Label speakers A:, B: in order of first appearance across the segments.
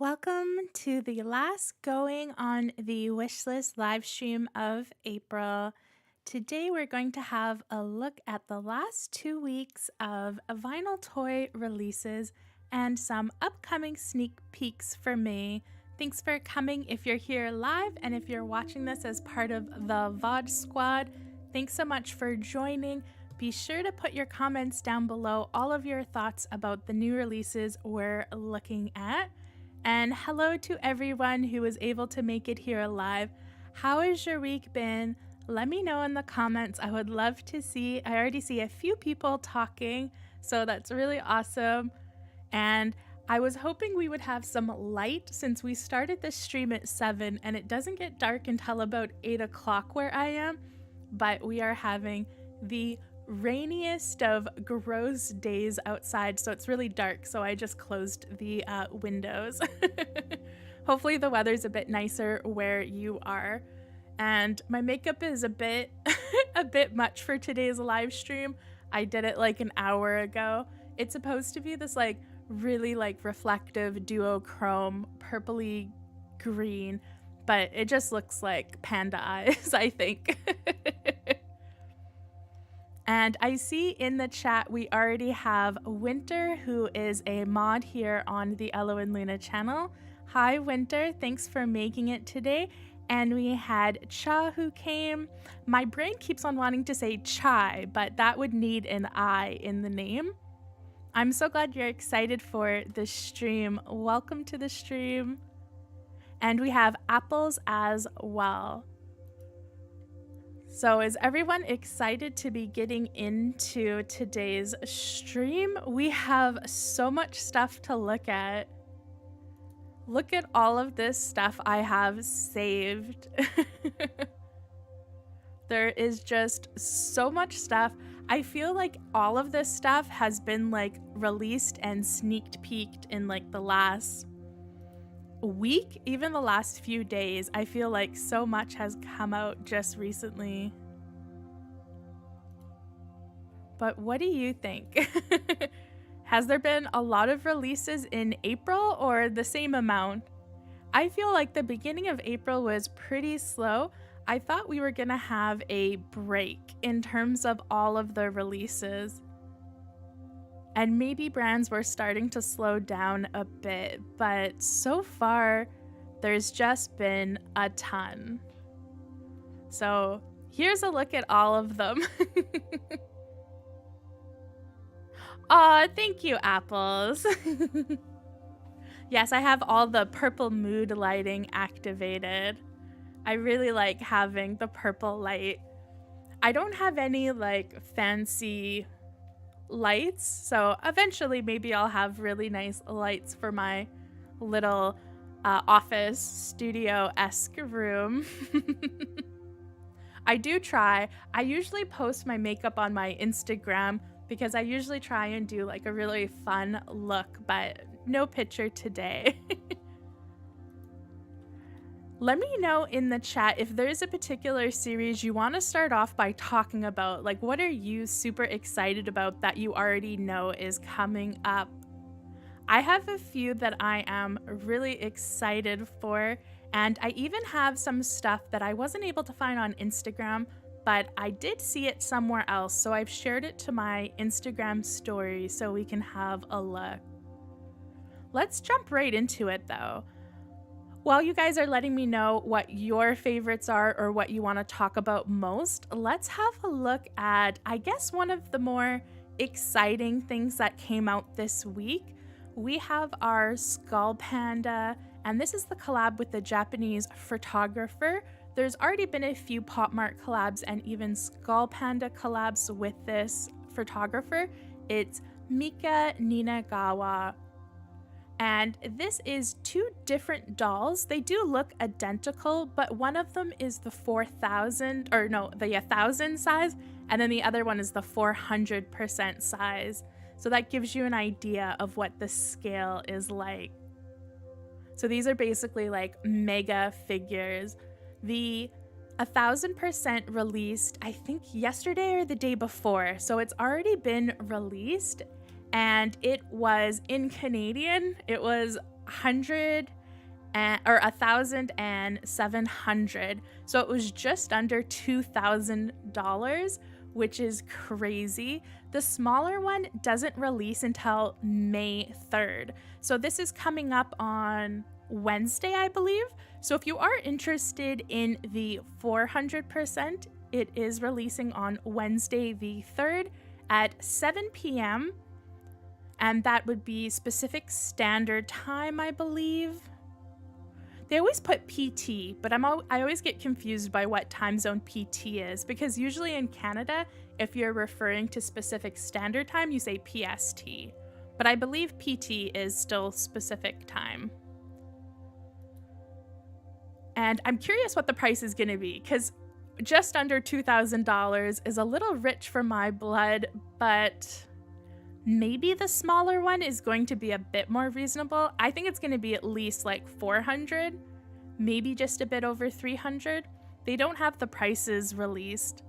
A: Welcome to the last going on the Wishlist live stream of April. Today we're going to have a look at the last 2 weeks of vinyl toy releases and some upcoming sneak peeks for me. Thanks for coming if you're here live, and if you're watching this as part of the VOD squad, thanks so much for joining. Be sure to put your comments down below, all of your thoughts about the new releases we're looking at. And hello to everyone who was able to make it here alive. How has your week been? Let me know in the comments. I would love to see. I already see a few people talking, so that's really awesome. And I was hoping we would have some light since we started this stream at 7 and it doesn't get dark until about 8 o'clock where I am, but we are having the rainiest of gross days outside, so it's really dark, so I just closed the windows. Hopefully the weather's a bit nicer where you are. And my makeup is a bit a bit much for today's live stream. I did it like an hour ago. It's supposed to be this like really like reflective duochrome purpley green, but it just looks like panda eyes, I think. And I see in the chat we already have Winter, who is a mod here on the Elo and Luna channel. Hi Winter, thanks for making it today. And we had Cha who came. My brain keeps on wanting to say Chai, but that would need an I in the name. I'm so glad you're excited for the stream. Welcome to the stream. And we have Apples as well. So is everyone excited to be getting into today's stream? We have so much stuff to look at. Look at all of this stuff I have saved. There is just so much stuff. I feel like all of this stuff has been like released and sneak peeked in like the last week, even the last few days. I feel like so much has come out just recently. But what do you think? Has there been a lot of releases in April or the same amount? I feel like the beginning of April was pretty slow. I thought we were gonna have a break in terms of all of the releases. And maybe brands were starting to slow down a bit, but so far there's just been a ton. So here's a look at all of them. Aw, thank you, Apples. Yes, I have all the purple mood lighting activated. I really like having the purple light. I don't have any like fancy lights, so eventually maybe I'll have really nice lights for my little office studio-esque room. I do try. I usually post my makeup on my Instagram because I usually try and do like a really fun look, but no picture today. Let me know in the chat if there's a particular series you want to start off by talking about. Like, what are you super excited about that you already know is coming up? I have a few that I am really excited for, and I even have some stuff that I wasn't able to find on Instagram, but I did see it somewhere else, so I've shared it to my Instagram story so we can have a look. Let's jump right into it though. While you guys are letting me know what your favorites are or what you want to talk about most, let's have a look at, I guess, one of the more exciting things that came out this week. We have our Skull Panda, and this is the collab with the Japanese photographer. There's already been a few Popmart collabs and even Skull Panda collabs with this photographer. It's Mika Ninagawa. And this is two different dolls. They do look identical, but one of them is the 4,000, or no, the 1,000 size, and then the other one is the 400% size. So that gives you an idea of what the scale is like. So these are basically like mega figures. The 1,000% released, I think yesterday or the day before. So it's already been released. And it was in Canadian, it was 1,700. So it was just under $2,000, which is crazy. The smaller one doesn't release until May 3rd. So this is coming up on Wednesday, I believe. So if you are interested in the 400%, it is releasing on Wednesday the 3rd at 7 p.m. And that would be Pacific Standard Time, I believe. They always put PT, but I always get confused by what time zone PT is, because usually in Canada, if you're referring to Pacific Standard Time, you say PST. But I believe PT is still Pacific time. And I'm curious what the price is going to be, because just under $2,000 is a little rich for my blood, but maybe the smaller one is going to be a bit more reasonable. I think it's going to be at least like 400, maybe just a bit over 300. They don't have the prices released,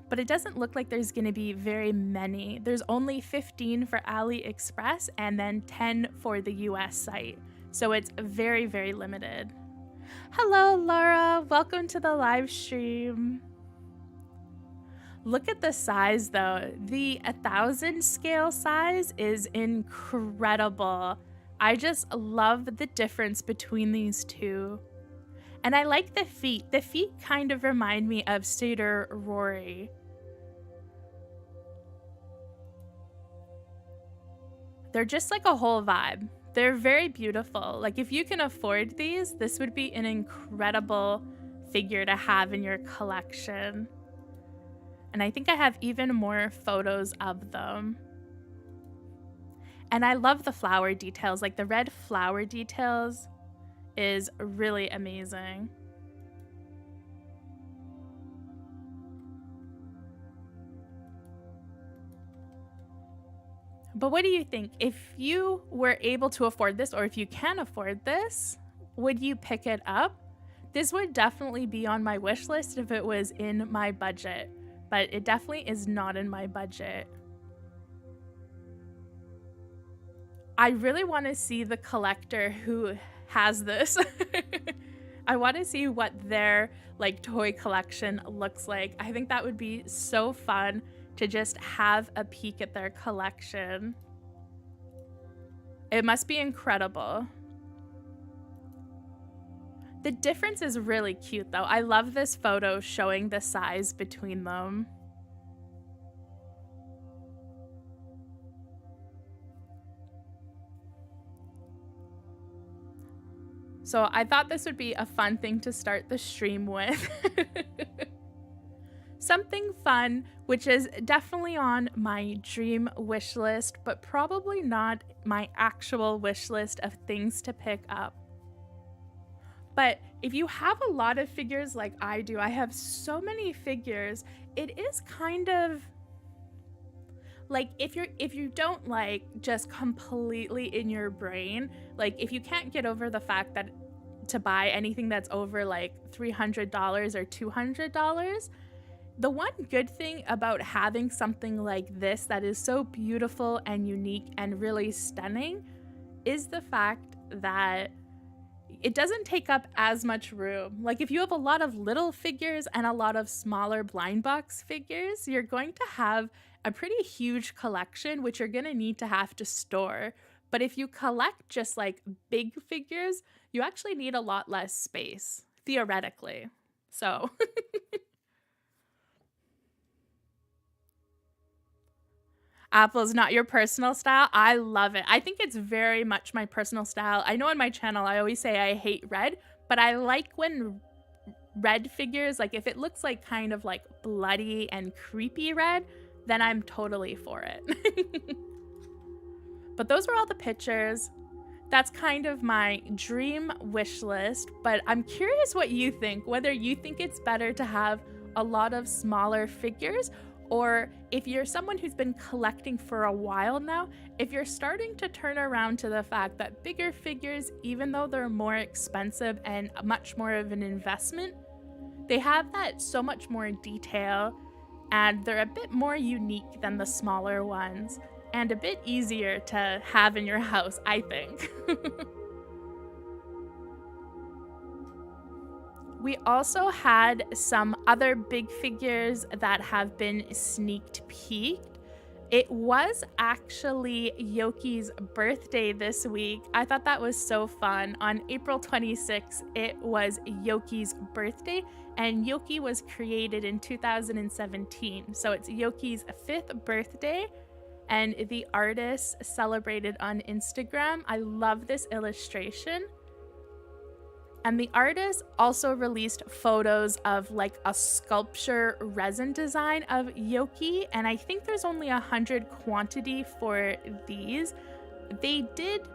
A: but it doesn't look like there's going to be very many. There's only 15 for AliExpress and then 10 for the US site. So it's very, very limited. Hello, Laura. Welcome to the live stream. Look at the size though. The 1,000 scale size is incredible. I just love the difference between these two. And I like the feet. The feet kind of remind me of Satyr Rory. They're just like a whole vibe. They're very beautiful. Like if you can afford these, this would be an incredible figure to have in your collection. And I think I have even more photos of them. And I love the flower details. Like the red flower details is really amazing. But what do you think? If you were able to afford this, or if you can afford this, would you pick it up? This would definitely be on my wish list if it was in my budget, but it definitely is not in my budget. I really want to see the collector who has this. I want to see what their like toy collection looks like. I think that would be so fun to just have a peek at their collection. It must be incredible. The difference is really cute though. I love this photo showing the size between them. So I thought this would be a fun thing to start the stream with. Something fun, which is definitely on my dream wish list, but probably not my actual wish list of things to pick up. But if you have a lot of figures like I do, I have so many figures, it is kind of like if you don't like just completely in your brain, like if you can't get over the fact that to buy anything that's over like $300 or $200, the one good thing about having something like this that is so beautiful and unique and really stunning is the fact that it doesn't take up as much room. Like if you have a lot of little figures and a lot of smaller blind box figures, you're going to have a pretty huge collection, which you're going to need to have to store. But if you collect just like big figures, you actually need a lot less space, theoretically. So Apple's not your personal style. I love it. I think it's very much my personal style. I know on my channel, I always say I hate red, but I like when red figures, like if it looks like kind of like bloody and creepy red, then I'm totally for it. But those were all the pictures. That's kind of my dream wish list, but I'm curious what you think, whether you think it's better to have a lot of smaller figures, or if you're someone who's been collecting for a while now, if you're starting to turn around to the fact that bigger figures, even though they're more expensive and much more of an investment, they have that so much more detail and they're a bit more unique than the smaller ones and a bit easier to have in your house, I think. We also had some other big figures that have been sneak peeked. It was actually Yoki's birthday this week. I thought that was so fun. On April 26th, it was Yoki's birthday, and Yoki was created in 2017. So it's Yoki's 5th birthday, and the artist celebrated on Instagram. I love this illustration. And the artist also released photos of like a sculpture resin design of Yoki. And I think there's only 100 quantity for these. They did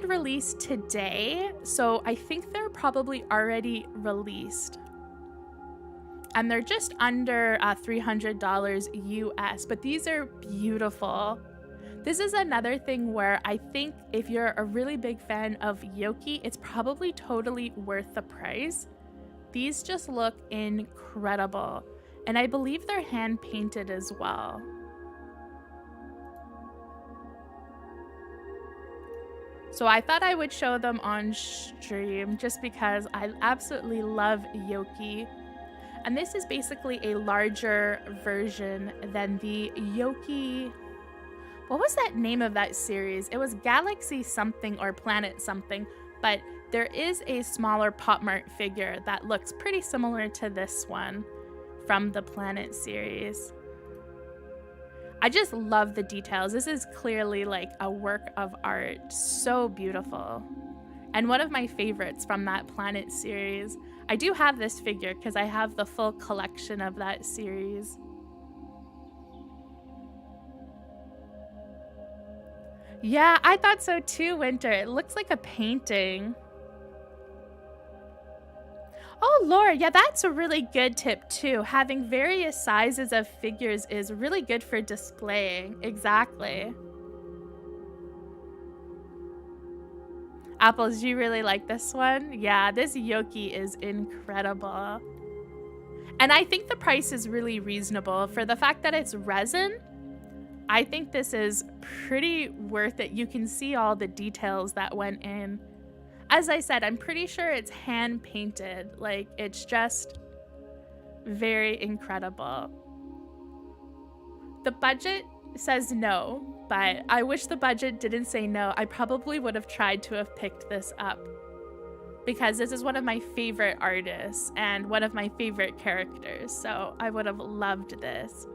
A: release today. So I think they're probably already released. And they're just under $300 US, but these are beautiful. This is another thing where I think if you're a really big fan of Yoki, it's probably totally worth the price. These just look incredible. And I believe they're hand painted as well. So I thought I would show them on stream just because I absolutely love Yoki. And this is basically a larger version than the Yoki. What was that name of that series? It was Galaxy something or Planet something, but there is a smaller Popmart figure that looks pretty similar to this one from the Planet series. I just love the details. This is clearly like a work of art. So beautiful. And one of my favorites from that Planet series. I do have this figure because I have the full collection of that series. Yeah, I thought so too, Winter. It looks like a painting. Oh, Laura, yeah, that's a really good tip too. Having various sizes of figures is really good for displaying. Exactly. Apples, you really like this one? Yeah, this Yoki is incredible. And I think the price is really reasonable. For the fact that it's resin, I think this is pretty worth it. You can see all the details that went in. As I said, I'm pretty sure it's hand painted. Like, it's just very incredible. The budget says no, but I wish the budget didn't say no. I probably would have tried to have picked this up because this is one of my favorite artists and one of my favorite characters. So I would have loved this.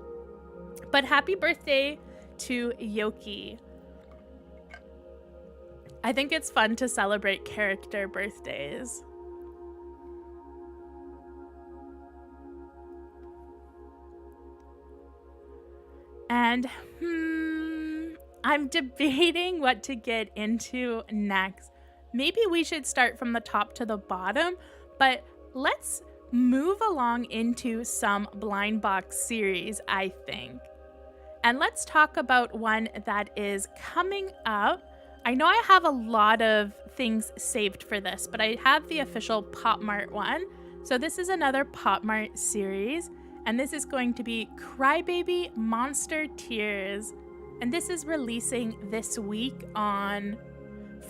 A: But happy birthday to Yoki. I think it's fun to celebrate character birthdays. And I'm debating what to get into next. Maybe we should start from the top to the bottom, but let's move along into some blind box series, I think. And let's talk about one that is coming up. I know I have a lot of things saved for this, but I have the official Popmart one. So this is another Popmart series, and this is going to be Crybaby Monster Tears. And this is releasing this week on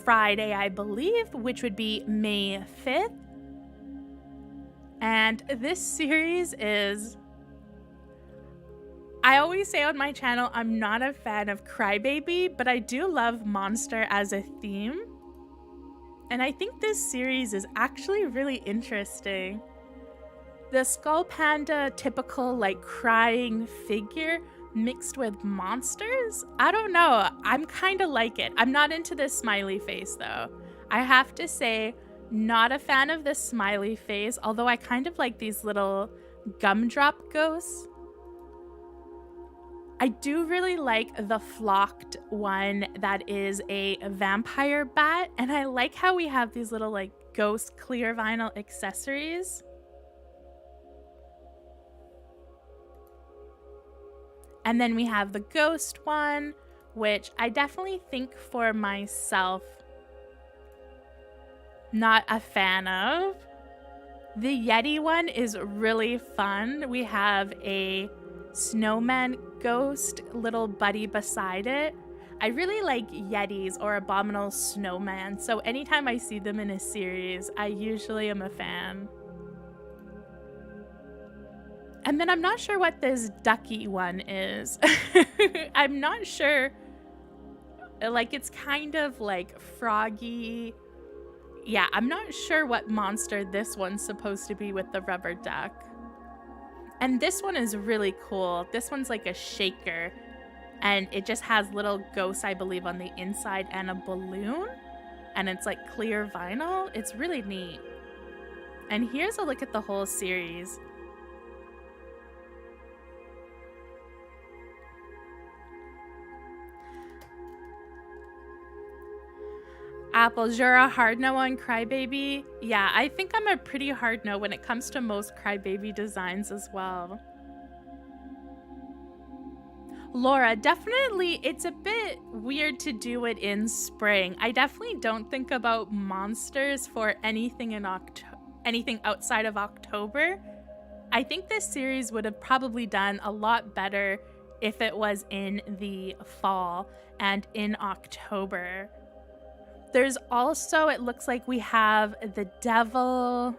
A: Friday, I believe, which would be May 5th. And this series is... I always say on my channel, I'm not a fan of Crybaby, but I do love Monster as a theme. And I think this series is actually really interesting. The Skull Panda typical like crying figure mixed with monsters? I don't know. I'm kind of like it. I'm not into this smiley face though. I have to say, not a fan of this smiley face, although I kind of like these little gumdrop ghosts. I do really like the flocked one that is a vampire bat, and I like how we have these little like ghost clear vinyl accessories. And then we have the ghost one, which I definitely think for myself, not a fan of. The Yeti one is really fun. We have a snowman ghost little buddy beside it. I really like Yetis or abominable snowman, so anytime I see them in a series, I usually am a fan. And then I'm not sure what this ducky one is. I'm not sure. Like, it's kind of like froggy. Yeah, I'm not sure what monster this one's supposed to be with the rubber duck. And this one is really cool. This one's like a shaker. And it just has little ghosts, I believe, on the inside and a balloon. And it's like clear vinyl. It's really neat. And here's a look at the whole series. Apples, you're a hard no on Crybaby? Yeah, I think I'm a pretty hard no when it comes to most Crybaby designs as well. Laura, definitely, it's a bit weird to do it in spring. I definitely don't think about monsters for anything in anything outside of October. I think this series would have probably done a lot better if it was in the fall and in October. There's also, it looks like we have the devil,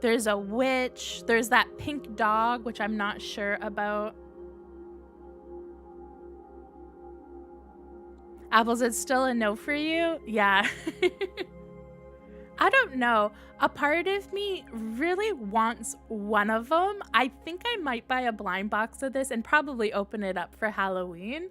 A: there's a witch, there's that pink dog, which I'm not sure about. Apples, it's still a no for you? Yeah. I don't know. A part of me really wants one of them. I think I might buy a blind box of this and probably open it up for Halloween.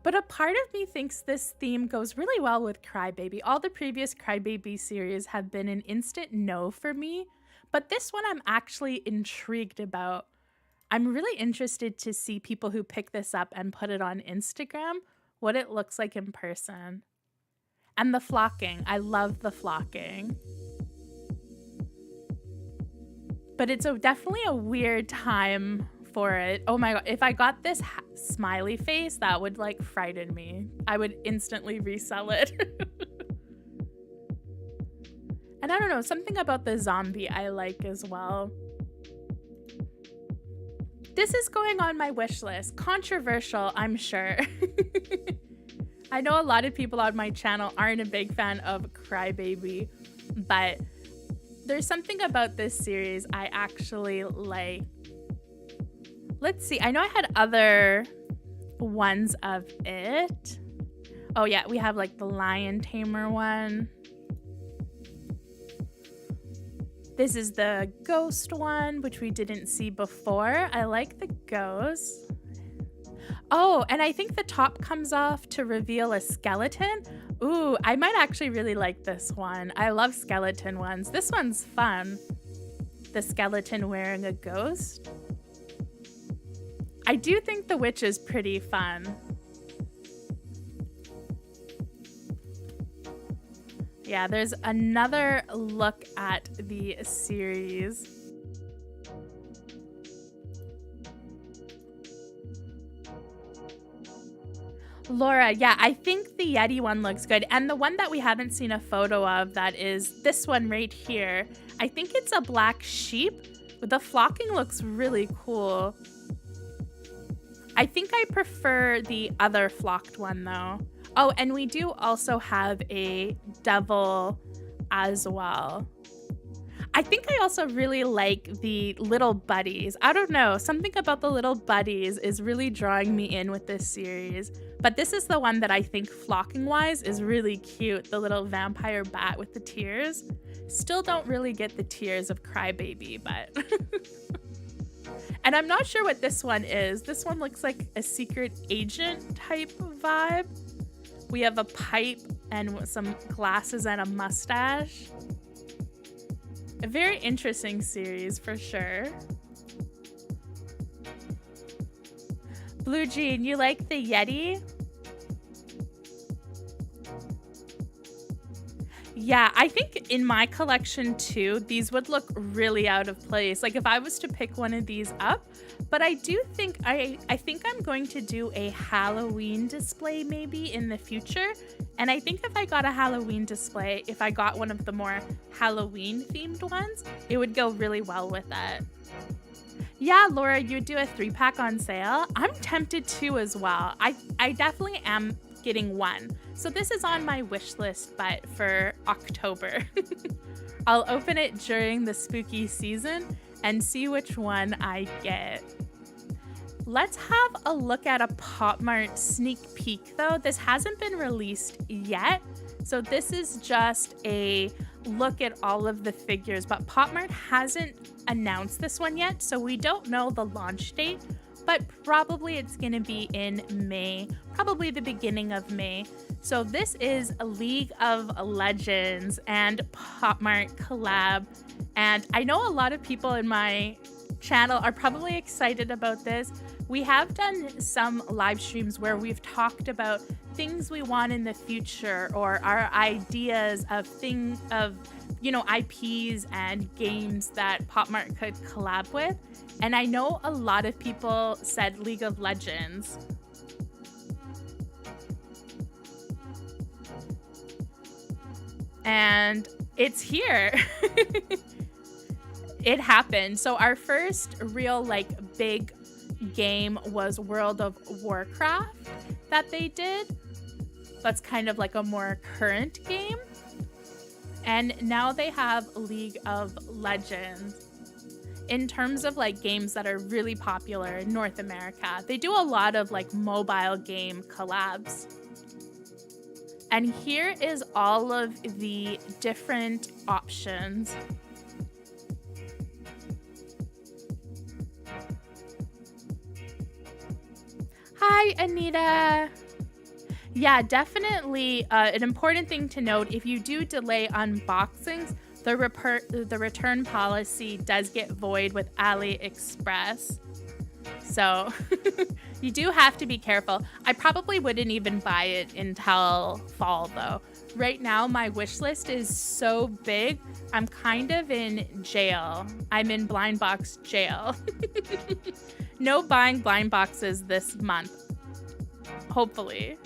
A: But a part of me thinks this theme goes really well with Crybaby. All the previous Crybaby series have been an instant no for me, but this one I'm actually intrigued about. I'm really interested to see people who pick this up and put it on Instagram, what it looks like in person. And the flocking. I love the flocking. But it's definitely a weird time for it. Oh my god, if I got this smiley face, that would like frighten me. I would instantly resell it. And I don't know, something about the zombie I like as well. This is going on my wish list. Controversial, I'm sure. I know a lot of people on my channel aren't a big fan of Crybaby, but there's something about this series I actually like. Let's see. I know I had other ones of it. Oh yeah, we have like the Lion Tamer one. This is the ghost one, which we didn't see before. I like the ghost. Oh, and I think the top comes off to reveal a skeleton. Ooh, I might actually really like this one. I love skeleton ones. This one's fun. The skeleton wearing a ghost. I do think the witch is pretty fun. Yeah, there's another look at the series. Laura, yeah, I think the Yeti one looks good. And the one that we haven't seen a photo of, that is this one right here. I think it's a black sheep. The flocking looks really cool. I think I prefer the other flocked one though. Oh, and we do also have a devil as well. I think I also really like the little buddies. I don't know, something about the little buddies is really drawing me in with this series. But this is the one that I think flocking wise is really cute. The little vampire bat with the tears. Still don't really get the tears of Crybaby, but... And I'm not sure what this one is. This one looks like a secret agent type vibe. We have a pipe and some glasses and a mustache. A very interesting series for sure. Blue Jean, you like the Yeti? Yeah, I think in my collection too, these would look really out of place. Like if I was to pick one of these up, but I do think I think I'm going to do a Halloween display maybe in the future. And I think if I got a Halloween display, if I got one of the more Halloween themed ones, it would go really well with that. Yeah, Laura, you would do a 3-pack on sale. I'm tempted to as well. I definitely am getting one. So this is on my wish list, but for October. I'll open it during the spooky season and see which one I get. Let's have a look at a Popmart sneak peek though. This hasn't been released yet. So this is just a look at all of the figures, but Popmart hasn't announced this one yet, so we don't know the launch date, but probably it's going to be in May, probably the beginning of May. So this is a League of Legends and Popmart collab, and I know a lot of people in my channel are probably excited about this. We have done some live streams where we've talked about things we want in the future or our ideas of IPs and games that Popmart could collab with. And I know a lot of people said League of Legends. And it's here. It happened. So our first real big game was World of Warcraft that they did. That's kind of like a more current game. And now they have League of Legends. In terms of games that are really popular in North America, they do a lot of mobile game collabs. And here is all of the different options. Hi, Anita. Yeah, definitely an important thing to note. If you do delay unboxings, the return policy does get void with AliExpress. So you do have to be careful. I probably wouldn't even buy it until fall though. Right now, my wish list is so big, I'm kind of in jail. I'm in blind box jail. No buying blind boxes this month, hopefully.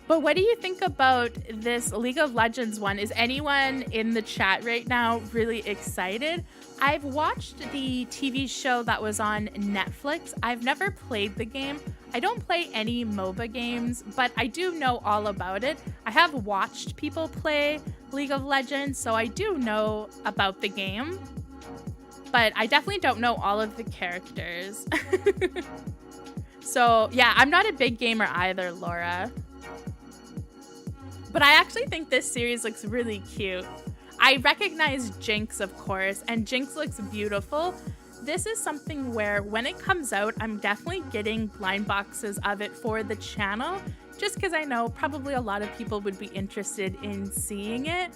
A: But what do you think about this League of Legends one? Is anyone in the chat right now really excited? I've watched the TV show that was on Netflix. I've never played the game. I don't play any MOBA games, but I do know all about it. I have watched people play League of Legends, so I do know about the game. But I definitely don't know all of the characters. So yeah, I'm not a big gamer either, Laura. But I actually think this series looks really cute. I recognize Jinx, of course, and Jinx looks beautiful. This is something where when it comes out, I'm definitely getting blind boxes of it for the channel, just because I know probably a lot of people would be interested in seeing it.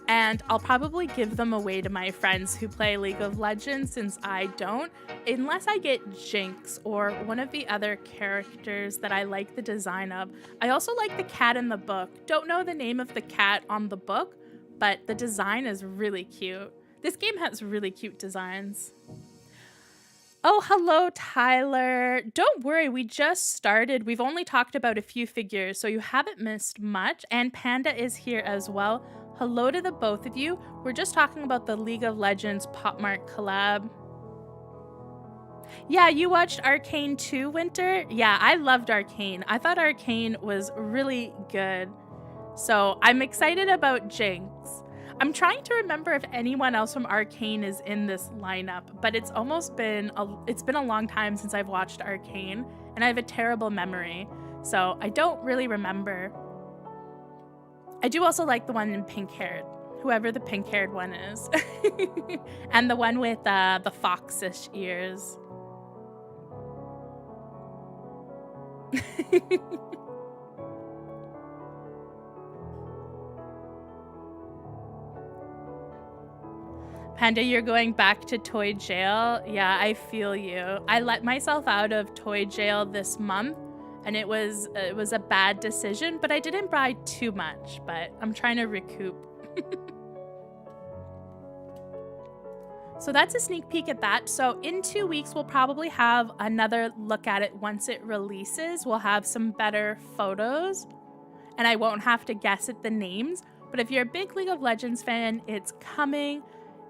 A: And I'll probably give them away to my friends who play League of Legends since I don't, unless I get Jinx or one of the other characters that I like the design of. I also like the cat in the book. Don't know the name of the cat on the book, but the design is really cute. This game has really cute designs. Oh, hello, Tyler. Don't worry, we just started. We've only talked about a few figures, so you haven't missed much. And Panda is here as well. Hello to the both of you. We're just talking about the League of Legends Popmart collab. Yeah, you watched Arcane too, Winter? Yeah, I loved Arcane. I thought Arcane was really good. So I'm excited about Jinx. I'm trying to remember if anyone else from Arcane is in this lineup, but it's been a long time since I've watched Arcane, and I have a terrible memory, so I don't really remember. I do also like the one in pink-haired, whoever the pink-haired one is, and the one with the foxish ears. Panda, you're going back to toy jail? Yeah, I feel you. I let myself out of toy jail this month, and it was a bad decision, but I didn't buy too much, but I'm trying to recoup. So that's a sneak peek at that. So in 2 weeks, we'll probably have another look at it once it releases. We'll have some better photos, and I won't have to guess at the names. But if you're a big League of Legends fan, it's coming.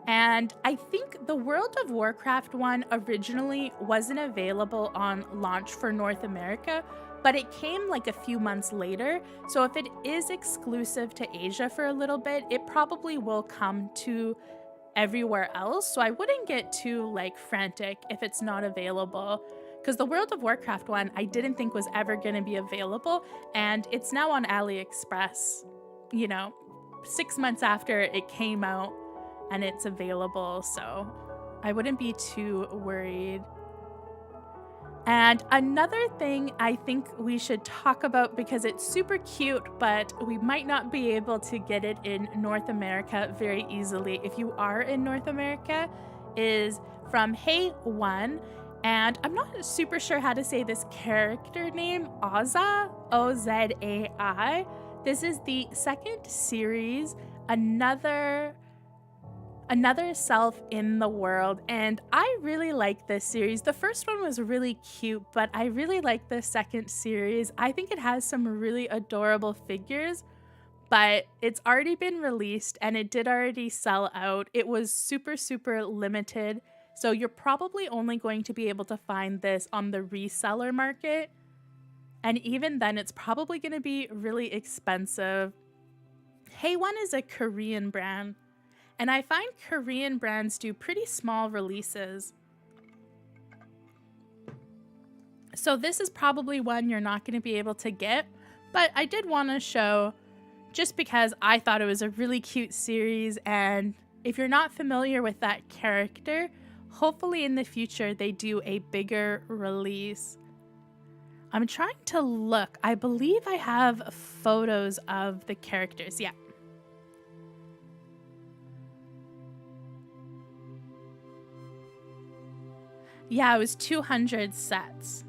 A: And I think the World of Warcraft one originally wasn't available on launch for North America, but it came like a few months later. So if it is exclusive to Asia for a little bit, it probably will come to everywhere else. So I wouldn't get too like frantic if it's not available, because the World of Warcraft one I didn't think was ever going to be available, and it's now on AliExpress, 6 months after it came out, and it's available, so I wouldn't be too worried. And another thing I think we should talk about, because it's super cute, but we might not be able to get it in North America very easily if you are in North America, is from f.un. And I'm not super sure how to say this character name, Ozai, Ozai. This is the second series, another self in the world, and I really like this series. The first one was really cute, but I really like the second series. I think it has some really adorable figures, but it's already been released and it did already sell out. It was super, super limited, so you're probably only going to be able to find this on the reseller market, and even then it's probably going to be really expensive. f.un is a Korean brand, and I find Korean brands do pretty small releases. So this is probably one you're not going to be able to get, but I did want to show just because I thought it was a really cute series, and if you're not familiar with that character, hopefully in the future they do a bigger release. I'm trying to look. I believe I have photos of the characters. Yeah. Yeah, it was 200 sets.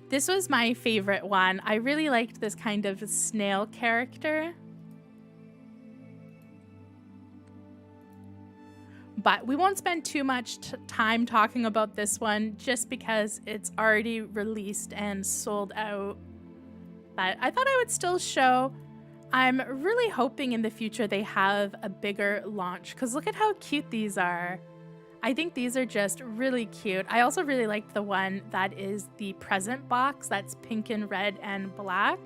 A: This was my favorite one. I really liked this kind of snail character. But we won't spend too much time talking about this one just because it's already released and sold out. But I thought I would still show. I'm really hoping in the future they have a bigger launch, because look at how cute these are. I think these are just really cute. I also really liked the one that is the present box, that's pink and red and black.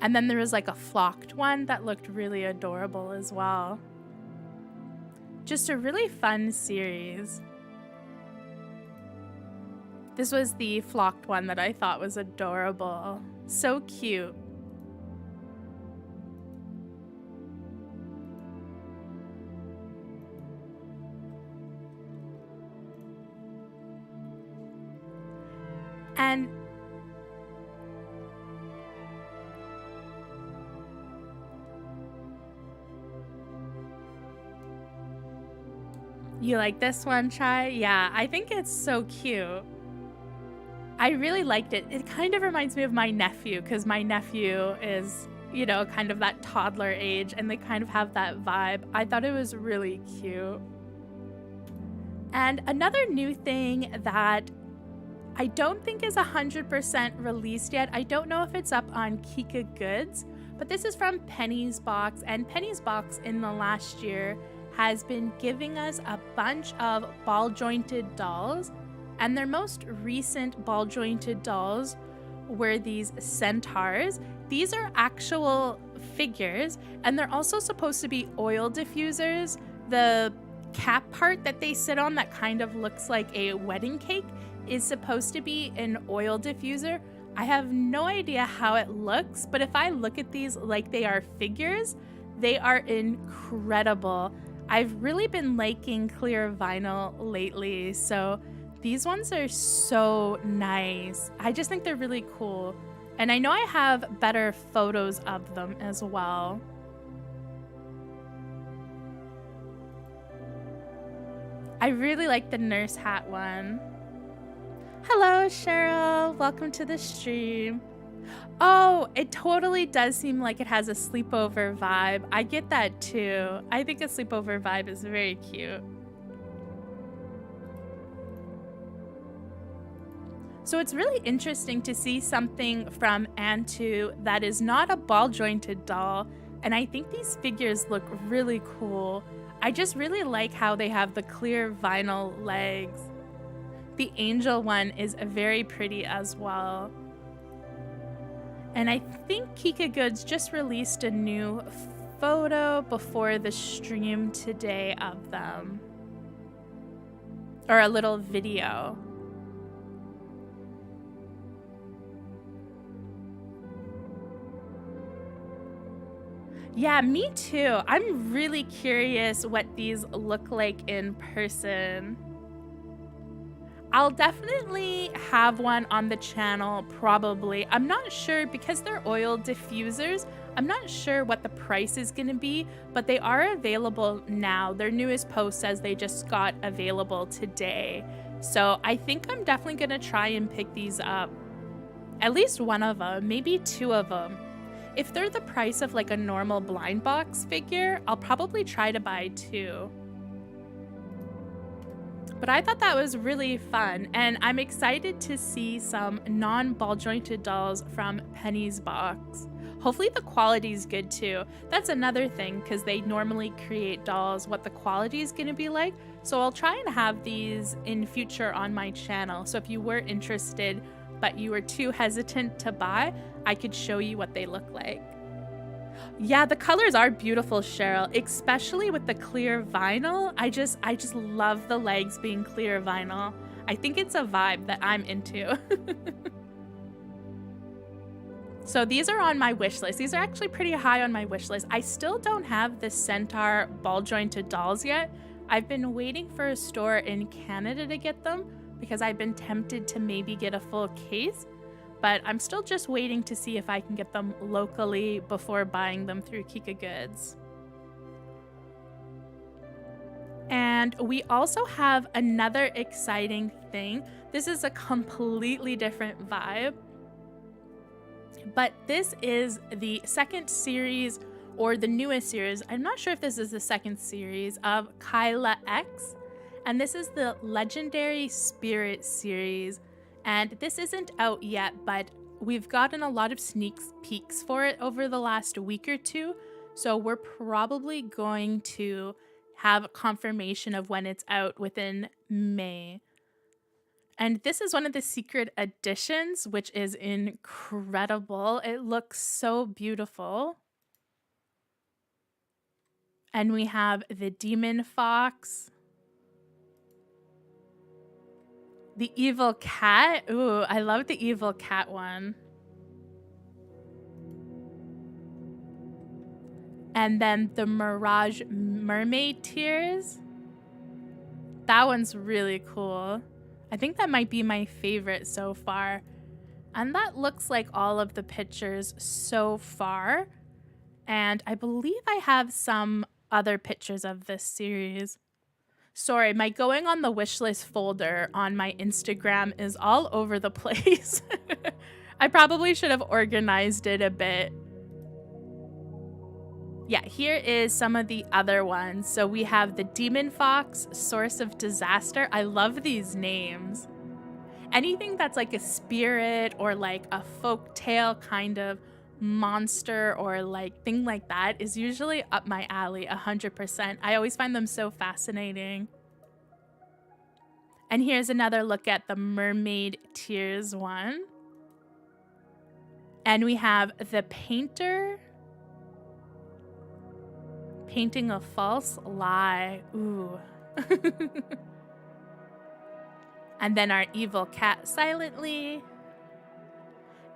A: And then there was like a flocked one that looked really adorable as well. Just a really fun series. This was the flocked one that I thought was adorable. So cute. And you like this one, Chai? Yeah, I think it's so cute. I really liked it. It kind of reminds me of my nephew, because my nephew is, kind of that toddler age, and they kind of have that vibe. I thought it was really cute. And another new thing that I don't think is 100% released yet. I don't know if it's up on Kika Goods, but this is from Penny's Box, and Penny's Box in the last year has been giving us a bunch of ball-jointed dolls, and their most recent ball-jointed dolls were these centaurs. These are actual figures, and they're also supposed to be oil diffusers. The cap part that they sit on that kind of looks like a wedding cake is supposed to be an oil diffuser. I have no idea how it looks, but if I look at these like they are figures, they are incredible. I've really been liking clear vinyl lately, so these ones are so nice. I just think they're really cool. And I know I have better photos of them as well. I really like the nurse hat one. Hello, Cheryl. Welcome to the stream. Oh, it totally does seem like it has a sleepover vibe. I get that too. I think a sleepover vibe is very cute. So it's really interesting to see something from f.un that is not a ball-jointed doll, And I think these figures look really cool. I just really like how they have the clear vinyl legs. The angel one is very pretty as well. And I think Kika Goods just released a new photo before the stream today of them. Or a little video. Yeah, me too. I'm really curious what these look like in person. I'll definitely have one on the channel, probably. I'm not sure, because they're oil diffusers, I'm not sure what the price is going to be, but they are available now. Their newest post says they just got available today. So I think I'm definitely going to try and pick these up. At least one of them, maybe two of them. If they're the price of like a normal blind box figure, I'll probably try to buy two. But I thought that was really fun, and I'm excited to see some non-ball jointed dolls from Penny's box. Hopefully the quality is good too. That's another thing, because they normally create dolls what the quality is going to be like. So I'll try and have these in future on my channel. So if you were interested but you were too hesitant to buy, I could show you what they look like. Yeah, the colors are beautiful, Cheryl, especially with the clear vinyl. I just love the legs being clear vinyl. I think it's a vibe that I'm into. So these are on my wish list. These are actually pretty high on my wish list. I still don't have the Centaur ball jointed dolls yet. I've been waiting for a store in Canada to get them because I've been tempted to maybe get a full case. But I'm still just waiting to see if I can get them locally before buying them through Kika Goods. And we also have another exciting thing. This is a completely different vibe. But this is the second series, or the newest series. I'm not sure if this is the second series of Kyla X. And this is the Legendary Spirit series. And this isn't out yet, but we've gotten a lot of sneak peeks for it over the last week or two. So we're probably going to have confirmation of when it's out within May. And this is one of the secret editions, which is incredible. It looks so beautiful. And we have the Demon Fox. The evil cat. Ooh, I love the evil cat one. And then the Mirage Mermaid Tears. That one's really cool. I think that might be my favorite so far. And that looks like all of the pictures so far. And I believe I have some other pictures of this series. Sorry, my going on the wish list folder on my Instagram is all over the place. I probably should have organized it a bit. Yeah, here is some of the other ones. So we have the Demon Fox, Source of Disaster. I love these names. Anything that's like a spirit or like a folk tale kind of monster or like thing like that is usually up my alley 100%. I always find them so fascinating. And here's another look at the Mermaid Tears one. And we have the Painter painting a false lie. Ooh. And then our evil cat silently.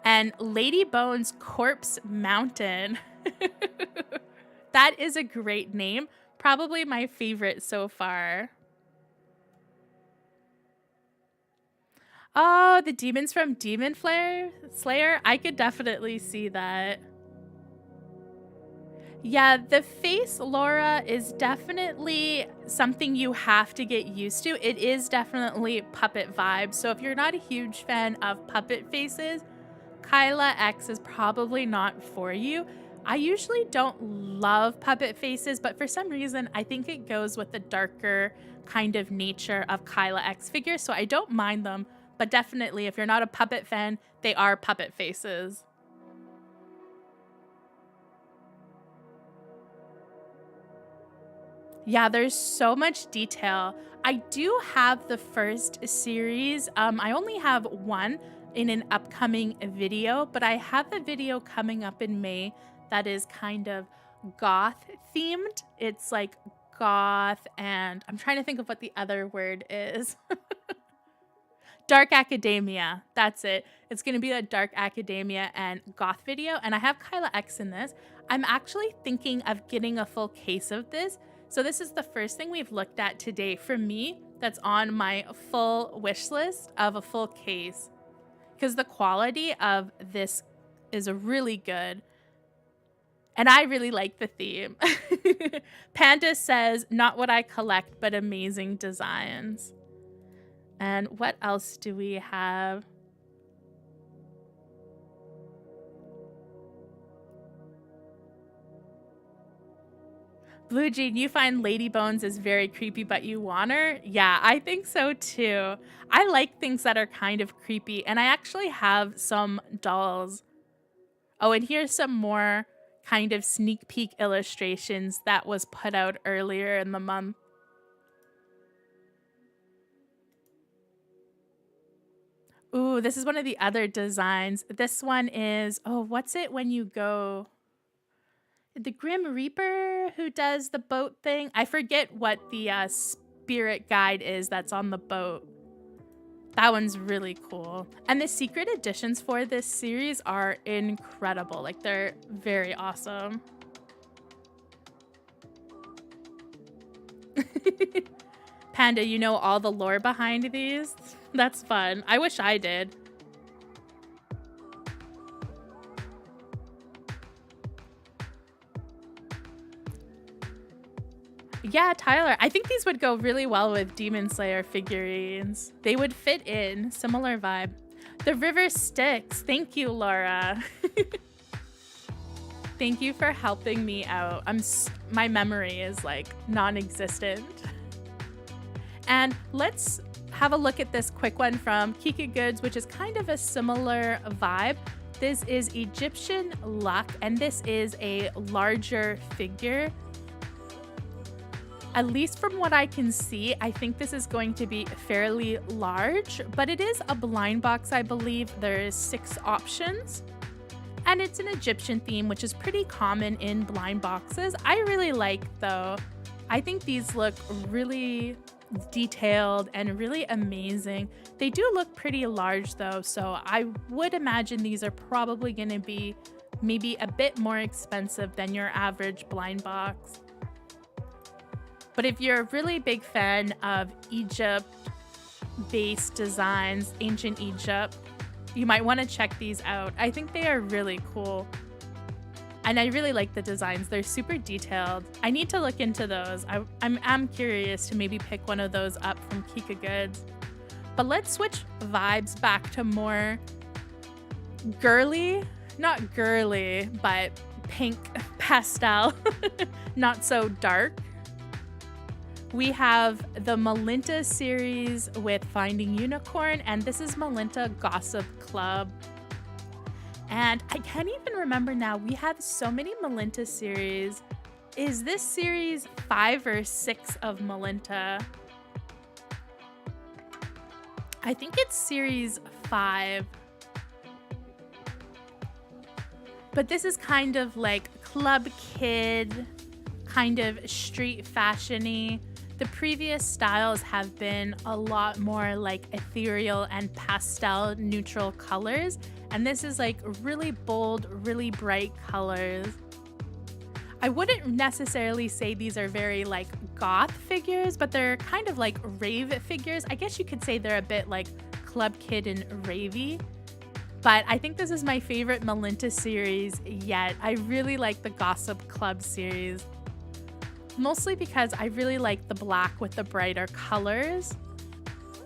A: And Lady Bones Corpse Mountain. That is a great name. Probably my favorite so far. Oh, the demons from Demon Slayer? I could definitely see that. Yeah, the face Laura is definitely something you have to get used to. It is definitely puppet vibes. So if you're not a huge fan of puppet faces, Kyla X is probably not for you. I usually don't love puppet faces, but for some reason, I think it goes with the darker kind of nature of Kyla X figures, so I don't mind them. But definitely, if you're not a puppet fan, they are puppet faces. Yeah, there's so much detail. I do have the first series. I only have one in an upcoming video, but I have a video coming up in May that is kind of goth themed. It's like goth, and I'm trying to think of what the other word is. Dark academia. That's it. It's going to be a dark academia and goth video. And I have Kyla X in this. I'm actually thinking of getting a full case of this. So this is the first thing we've looked at today for me that's on my full wish list of a full case, because the quality of this is really good. And I really like the theme. Panda says, not what I collect, but amazing designs. And what else do we have? Blue Jean, you find Lady Bones is very creepy, but you want her? Yeah, I think so too. I like things that are kind of creepy, and I actually have some dolls. Oh, and here's some more kind of sneak peek illustrations that was put out earlier in the month. Ooh, this is one of the other designs. This one is, oh, what's it when you go? The Grim Reaper who does the boat thing? I forget what the spirit guide is that's on the boat. That one's really cool. And the secret editions for this series are incredible. Like, they're very awesome. Panda, you know all the lore behind these? That's fun. I wish I did. Yeah, Tyler, I think these would go really well with Demon Slayer figurines. They would fit in. Similar vibe. The river Styx. Thank you, Laura. Thank you for helping me out. My memory is like non-existent. And let's have a look at this quick one from Kika Goods, which is kind of a similar vibe. This is Egyptian Luck, and this is a larger figure. At least from what I can see, I think this is going to be fairly large, but it is a blind box, I believe. There's 6 options, and it's an Egyptian theme, which is pretty common in blind boxes. I really like, though. I think these look really detailed and really amazing. They do look pretty large, though, so I would imagine these are probably going to be maybe a bit more expensive than your average blind box. But if you're a really big fan of Egypt-based designs, ancient Egypt, you might want to check these out. I think they are really cool. And I really like the designs. They're super detailed. I need to look into those. I'm curious to maybe pick one of those up from Kika Goods. But let's switch vibes back to more girly. Not girly, but pink pastel. Not so dark. We have the Melinta series with Finding Unicorn, and this is Melinta Gossip Club. And I can't even remember now. We have so many Melinta series. Is this series 5 or 6 of Melinta? I think it's series 5. But this is kind of like Club Kid, kind of street fashion-y. The previous styles have been a lot more like ethereal and pastel neutral colors, and this is like really bold, really bright colors. I wouldn't necessarily say these are very like goth figures, but they're kind of like rave figures. I guess you could say they're a bit like Club Kid and ravey. But I think this is my favorite Melinta series yet. I really like the Gossip Club series. Mostly because I really like the black with the brighter colors.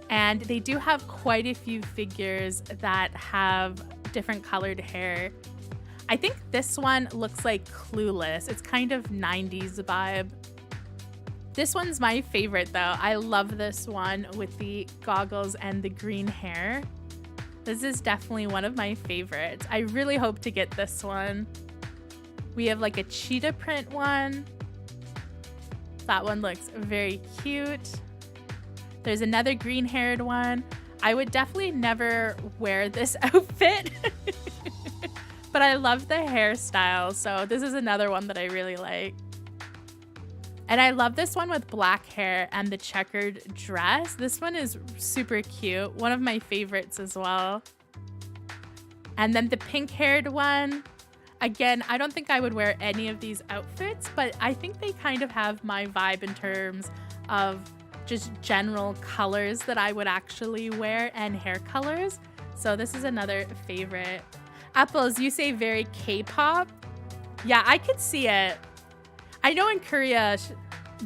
A: And they do have quite a few figures that have different colored hair. I think this one looks like Clueless. It's kind of 90s vibe. This one's my favorite though. I love this one with the goggles and the green hair. This is definitely one of my favorites. I really hope to get this one. We have like a cheetah print one. That one looks very cute. There's another green-haired one. I would definitely never wear this outfit, but I love the hairstyle, so this is another one that I really like. And I love this one with black hair and the checkered dress. This one is super cute. One of my favorites as well. And then the pink-haired one. Again, I don't think I would wear any of these outfits, but I think they kind of have my vibe in terms of just general colors that I would actually wear and hair colors. So this is another favorite. Apples, you say very K-pop? Yeah, I could see it. I know in Korea,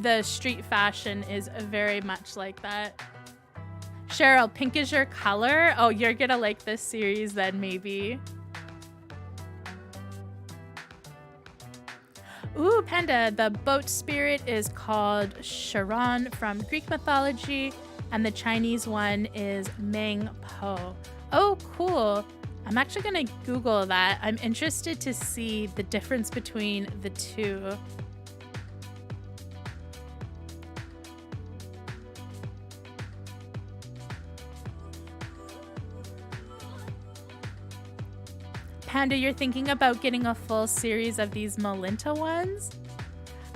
A: the street fashion is very much like that. Cheryl, pink is your color? Oh, you're gonna like this series then, maybe. Ooh, Panda, the boat spirit is called Charon from Greek mythology, and the Chinese one is Meng Po. Oh, cool. I'm actually gonna Google that. I'm interested to see the difference between the two. Panda, you're thinking about getting a full series of these Melinta ones?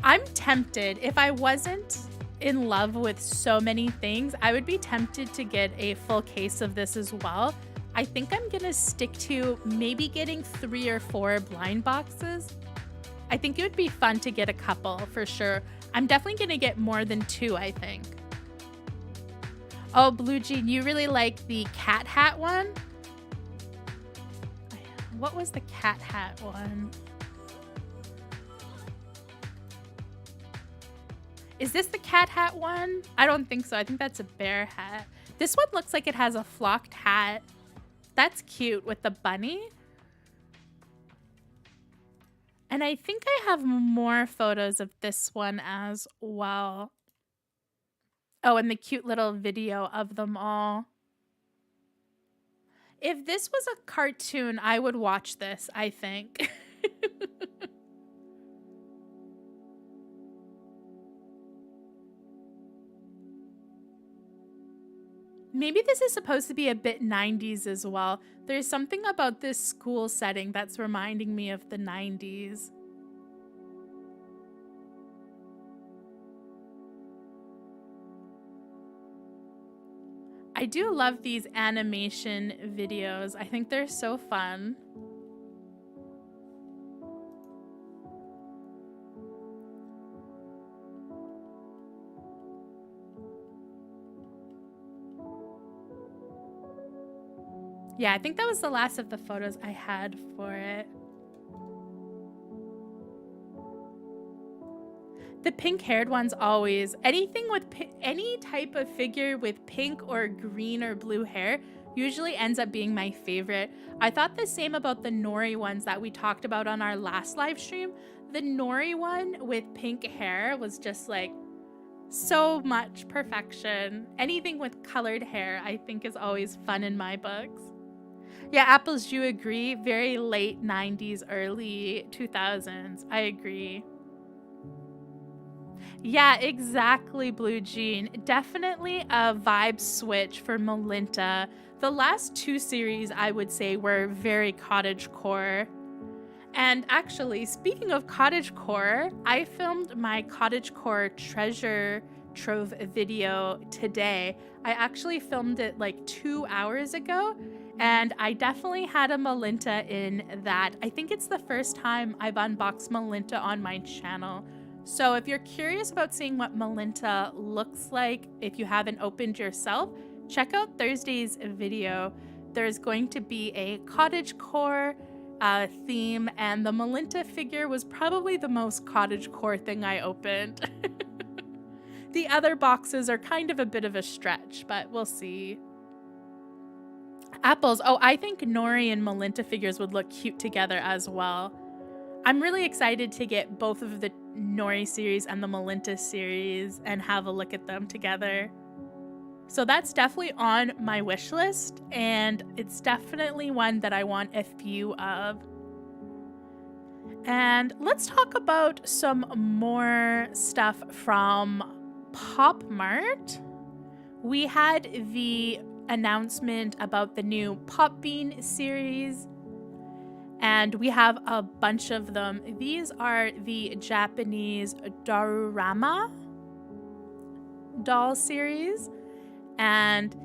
A: I'm tempted. If I wasn't in love with so many things, I would be tempted to get a full case of this as well. I think I'm gonna stick to maybe getting 3 or 4 blind boxes. I think it would be fun to get a couple for sure. I'm definitely gonna get more than 2, I think. Oh, Blue Jean, you really like the cat hat one? What was the cat hat one? Is this the cat hat one? I don't think so. I think that's a bear hat. This one looks like it has a flocked hat. That's cute with the bunny. And I think I have more photos of this one as well. Oh, and the cute little video of them all. If this was a cartoon, I would watch this, I think. Maybe this is supposed to be a bit 90s as well. There's something about this school setting that's reminding me of the 90s. I do love these animation videos. I think they're so fun. Yeah, I think that was the last of the photos I had for it. The pink-haired ones always, anything with any type of figure with pink or green or blue hair usually ends up being my favorite. I thought the same about the Nori ones that we talked about on our last live stream. The Nori one with pink hair was just like so much perfection. Anything with colored hair I think is always fun in my books. Yeah, Apples, you agree? Very late 90s, early 2000s. I agree. Yeah, exactly, Blue Jean. Definitely a vibe switch for Melinta. The last 2 series, I would say, were very cottagecore. And actually, speaking of cottagecore, I filmed my cottagecore treasure trove video today. I actually filmed it like 2 hours ago, and I definitely had a Melinta in that. I think it's the first time I've unboxed Melinta on my channel. So if you're curious about seeing what Melinta looks like, if you haven't opened yourself, check out Thursday's video. There's going to be a cottagecore theme, and the Melinta figure was probably the most cottagecore thing I opened. The other boxes are kind of a bit of a stretch, but we'll see. Apples. Oh, I think Nori and Melinta figures would look cute together as well. I'm really excited to get both of the Nori series and the Melinta series and have a look at them together. So that's definitely on my wish list, and it's definitely one that I want a few of. And let's talk about some more stuff from Popmart. We had the announcement about the new Pop Bean series, and we have a bunch of them. These are the Japanese Darurama doll series, and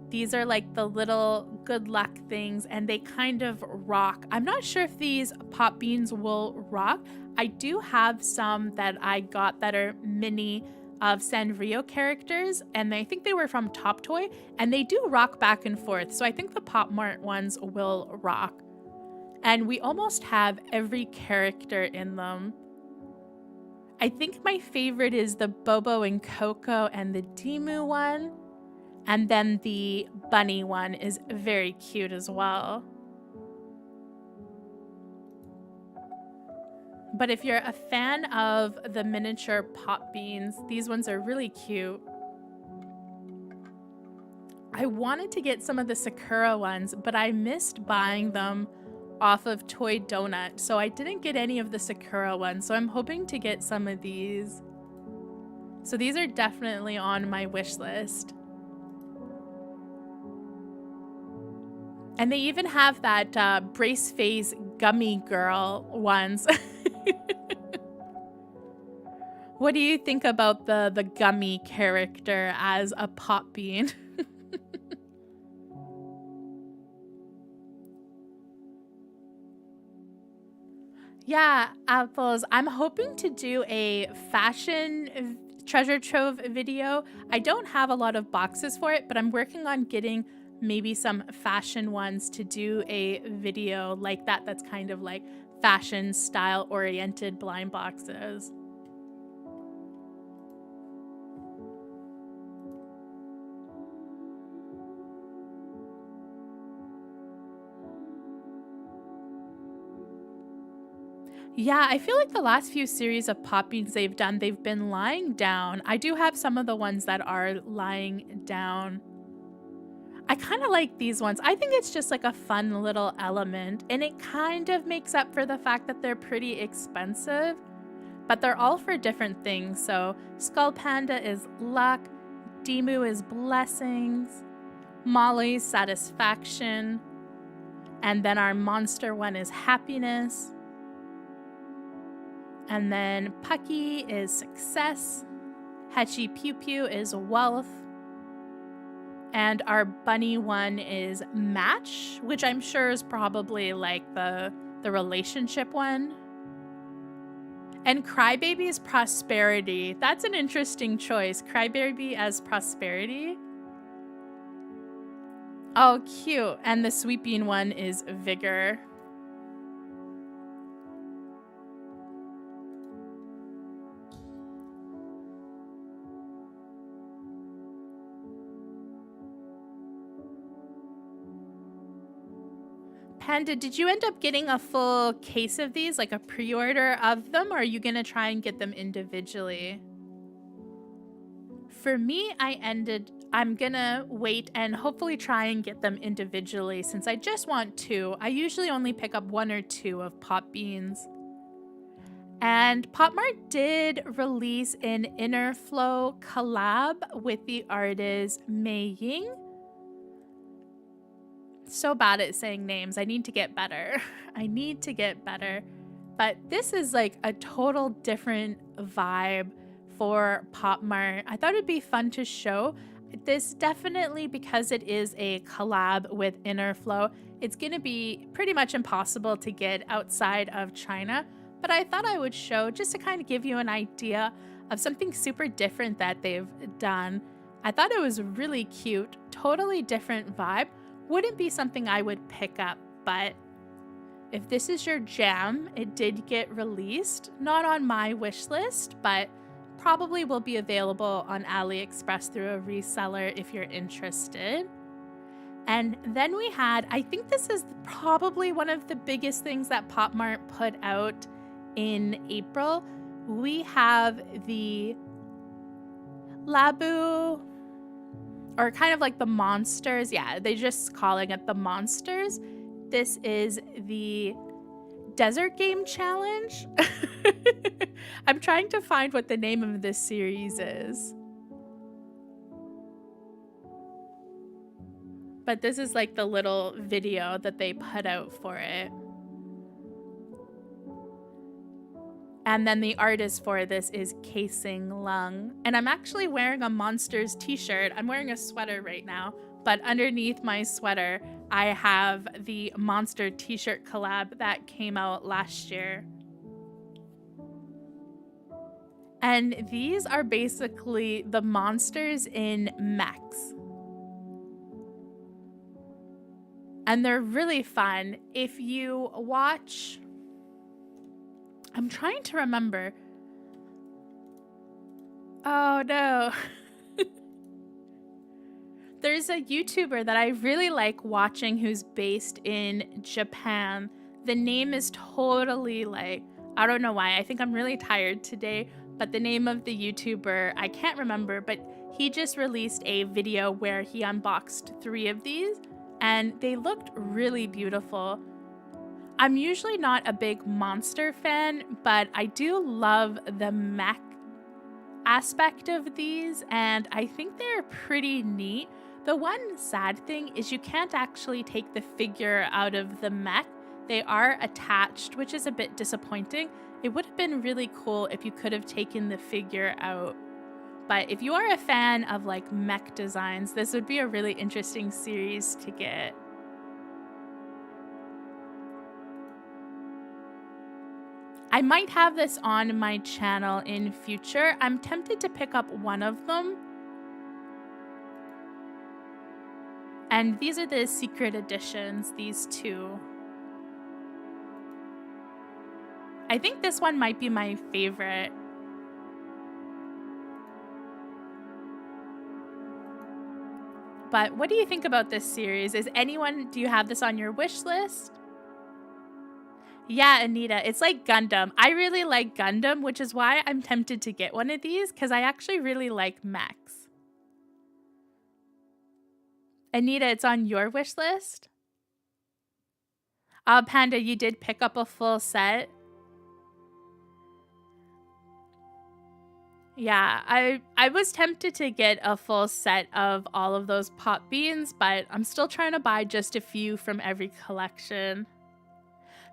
A: these are like the little good luck things, and they kind of rock. I'm not sure if these Pop Beans will rock. I do have some that I got that are mini of Sanrio characters, and I think they were from Top Toy, and they do rock back and forth. So I think the Popmart ones will rock. And we almost have every character in them. I think my favorite is the Bobo and Coco and the Demu one. And then the bunny one is very cute as well. But if you're a fan of the miniature Pop Beans, these ones are really cute. I wanted to get some of the Sakura ones, but I missed buying them off of Toy Donut, so I didn't get any of the Sakura ones, so I'm hoping to get some of these. So these are definitely on my wish list. And they even have that brace face gummy girl ones. What do you think about the gummy character as a Pop Bean? Yeah, Apples. I'm hoping to do a fashion treasure trove video. I don't have a lot of boxes for it, but I'm working on getting maybe some fashion ones to do a video like that that's kind of like fashion style oriented blind boxes. Yeah, I feel like the last few series of Pop Beans they've done, they've been lying down. I do have some of the ones that are lying down. I kind of like these ones. I think it's just like a fun little element, and it kind of makes up for the fact that they're pretty expensive, but they're all for different things. So Skull Panda is luck, Demu is blessings, Molly's satisfaction, and then our monster one is happiness. And then Pucky is success, Hetchy Pew Pew is wealth, and our bunny one is match, which I'm sure is probably like the relationship one. And Crybaby is prosperity. That's an interesting choice. Crybaby as prosperity. Oh, cute. And the sweeping one is vigor. Panda, did you end up getting a full case of these, like a pre-order of them, or are you gonna try and get them individually? For me, I'm gonna wait and hopefully try and get them individually since I just want 2. I usually only pick up 1 or 2 of Pop Beans. And Popmart did release an Inner Flow collab with the artist Mei Ying. So bad at saying names. I need to get better. I need to get better. But this is like a total different vibe for Popmart. I thought it'd be fun to show. This definitely, because it is a collab with Inner Flow, it's going to be pretty much impossible to get outside of China. But I thought I would show just to kind of give you an idea of something super different that they've done. I thought it was really cute. Totally different vibe. Wouldn't be something I would pick up, but if this is your jam, it did get released. Not on my wish list, but probably will be available on AliExpress through a reseller if you're interested. And then we had, I think this is probably one of the biggest things that Popmart put out in April. We have the Labu, or kind of like the monsters. Yeah, they just calling it the monsters. This is the Desert Game Challenge? I'm trying to find what the name of this series is. But this is like the little video that they put out for it. And then the artist for this is Casing Lung. And I'm actually wearing a Monsters t-shirt. I'm wearing a sweater right now, but underneath my sweater, I have the Monster t-shirt collab that came out last year. And these are basically the monsters in mechs. And they're really fun. If you watch... I'm trying to remember. Oh no. There's a YouTuber that I really like watching who's based in Japan. The name is totally like, I don't know why. I think I'm really tired today, but the name of the YouTuber, I can't remember, but he just released a video where he unboxed 3 of these and they looked really beautiful. I'm usually not a big monster fan, but I do love the mech aspect of these, and I think they're pretty neat. The one sad thing is you can't actually take the figure out of the mech. They are attached, which is a bit disappointing. It would have been really cool if you could have taken the figure out. But if you are a fan of like mech designs, this would be a really interesting series to get. I might have this on my channel in future. I'm tempted to pick up one of them. And these are the secret editions, these 2. I think this one might be my favorite. But what do you think about this series? Do you have this on your wish list? Yeah, Anita, it's like Gundam. I really like Gundam, which is why I'm tempted to get one of these, because I actually really like mechs. Anita, it's on your wish list? Panda, you did pick up a full set? Yeah, I was tempted to get a full set of all of those pop beans, but I'm still trying to buy just a few from every collection.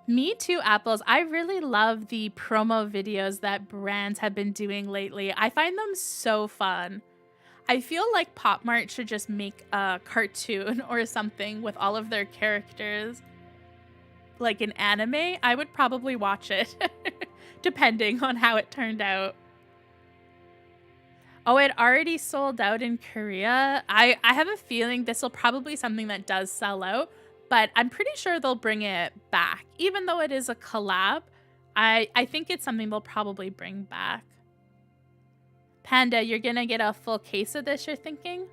A: Me too, Apples. I really love the promo videos that brands have been doing lately. I find them so fun. I feel like Popmart should just make a cartoon or something with all of their characters. Like an anime, I would probably watch it, depending on how it turned out. Oh, it already sold out in Korea. I have a feeling this will probably be something that does sell out, but I'm pretty sure they'll bring it back. Even though it is a collab, I think it's something they'll probably bring back. Panda, you're gonna get a full case of this, you're thinking?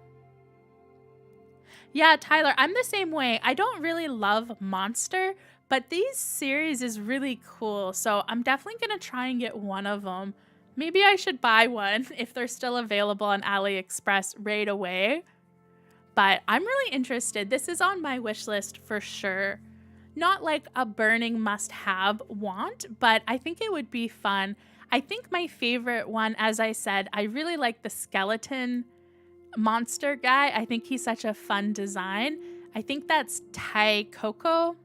A: Yeah, Tyler, I'm the same way. I don't really love Monster, but these series is really cool, so I'm definitely gonna try and get one of them. Maybe I should buy one if they're still available on AliExpress right away. But I'm really interested. This is on my wish list for sure. Not like a burning must-have want, but I think it would be fun. I think my favorite one, as I said, I really like the skeleton monster guy. I think he's such a fun design. I think that's Taiko.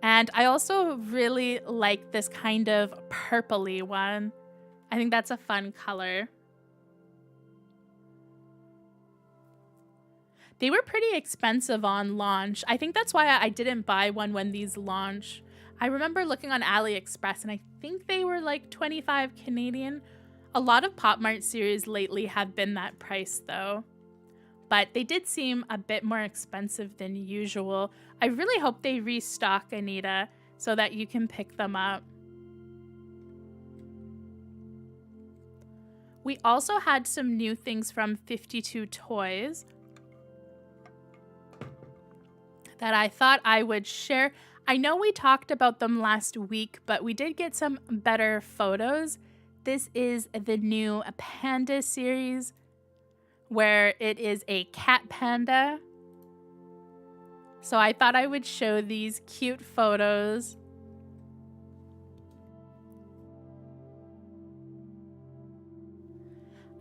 A: And I also really like this kind of purpley one. I think that's a fun color. They were pretty expensive on launch. I think that's why I didn't buy one when these launched. I remember looking on AliExpress and I think they were like 25 Canadian. A lot of Popmart series lately have been that price though. But they did seem a bit more expensive than usual. I really hope they restock, Anita, so that you can pick them up. We also had some new things from 52 Toys that I thought I would share. I know we talked about them last week, but we did get some better photos. This is the new Panda series, where it is a cat panda. So I thought I would show these cute photos.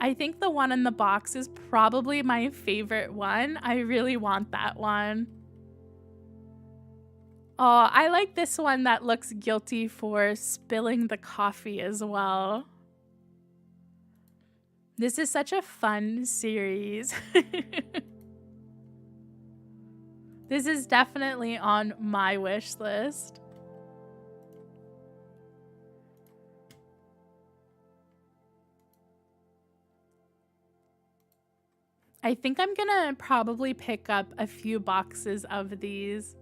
A: I think the one in the box is probably my favorite one. I really want that one. Oh, I like this one that looks guilty for spilling the coffee as well. This is such a fun series. This is definitely on my wish list. I think I'm gonna probably pick up a few boxes of these.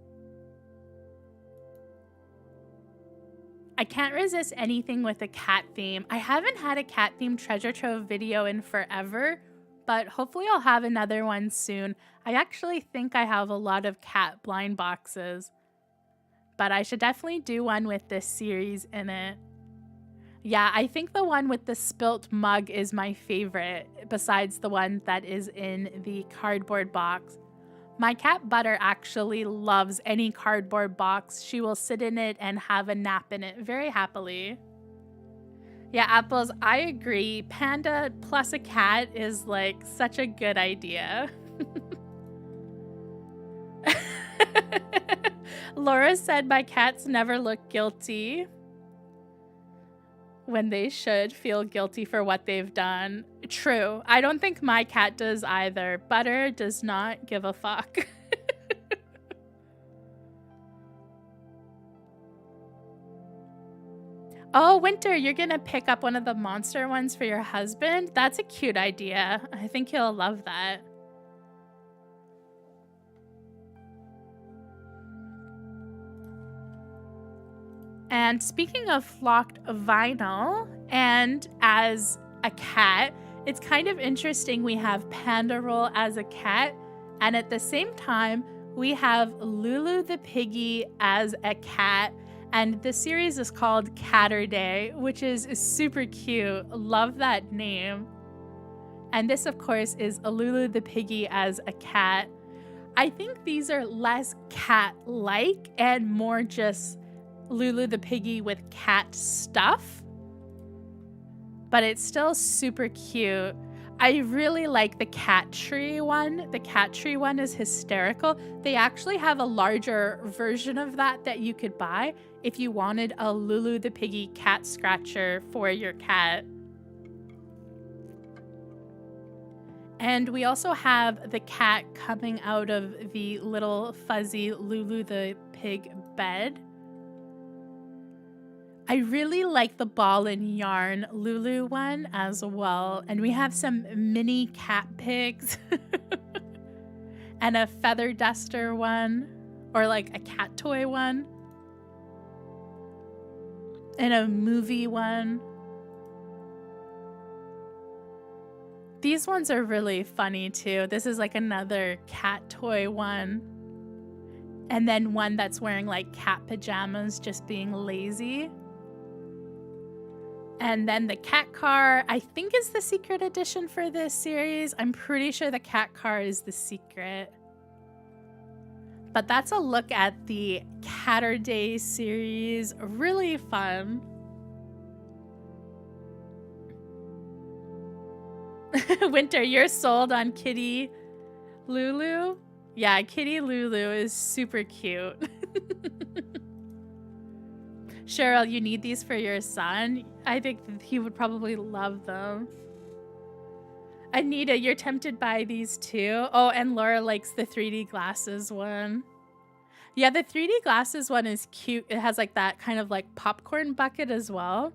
A: I can't resist anything with a cat theme. I haven't had a cat themed treasure trove video in forever, but hopefully I'll have another one soon. I actually think I have a lot of cat blind boxes, but I should definitely do one with this series in it. Yeah, I think the one with the spilt mug is my favorite, besides the one that is in the cardboard box. My cat Butter actually loves any cardboard box. She will sit in it and have a nap in it very happily. Yeah, Apples, I agree. Panda plus a cat is like such a good idea. Laura said my cats never look guilty when they should feel guilty for what they've done. True. I don't think my cat does either. Butter does not give a fuck. Oh, Winter, you're gonna pick up one of the monster ones for your husband? That's a cute idea. I think he'll love that. And speaking of flocked vinyl, and as a cat, it's kind of interesting we have Panda Roll as a cat, and at the same time, we have Lulu the Piggy as a cat, and the series is called Catterday, which is super cute. Love that name. And this, of course, is Lulu the Piggy as a cat. I think these are less cat-like and more just Lulu the Piggy with cat stuff, but it's still super cute. I really like the cat tree one. The cat tree one is hysterical. They actually have a larger version of that you could buy if you wanted a Lulu the Piggy cat scratcher for your cat. And we also have the cat coming out of the little fuzzy Lulu the Pig bed. I really like the ball and yarn Lulu one as well. And we have some mini cat pigs and a feather duster one, or like a cat toy one, and a movie one. These ones are really funny too. This is like another cat toy one. And then one that's wearing like cat pajamas, just being lazy. And then the cat car, I think, is the secret edition for this series. I'm pretty sure the cat car is the secret. But that's a look at the Catterday series. Really fun. Winter, you're sold on Kitty Lulu? Yeah, Kitty Lulu is super cute. Cheryl, you need these for your son? I think he would probably love them. Anita, you're tempted by these too? Oh, and Laura likes the 3D glasses one. Yeah, the 3D glasses one is cute. It has like that kind of like popcorn bucket as well.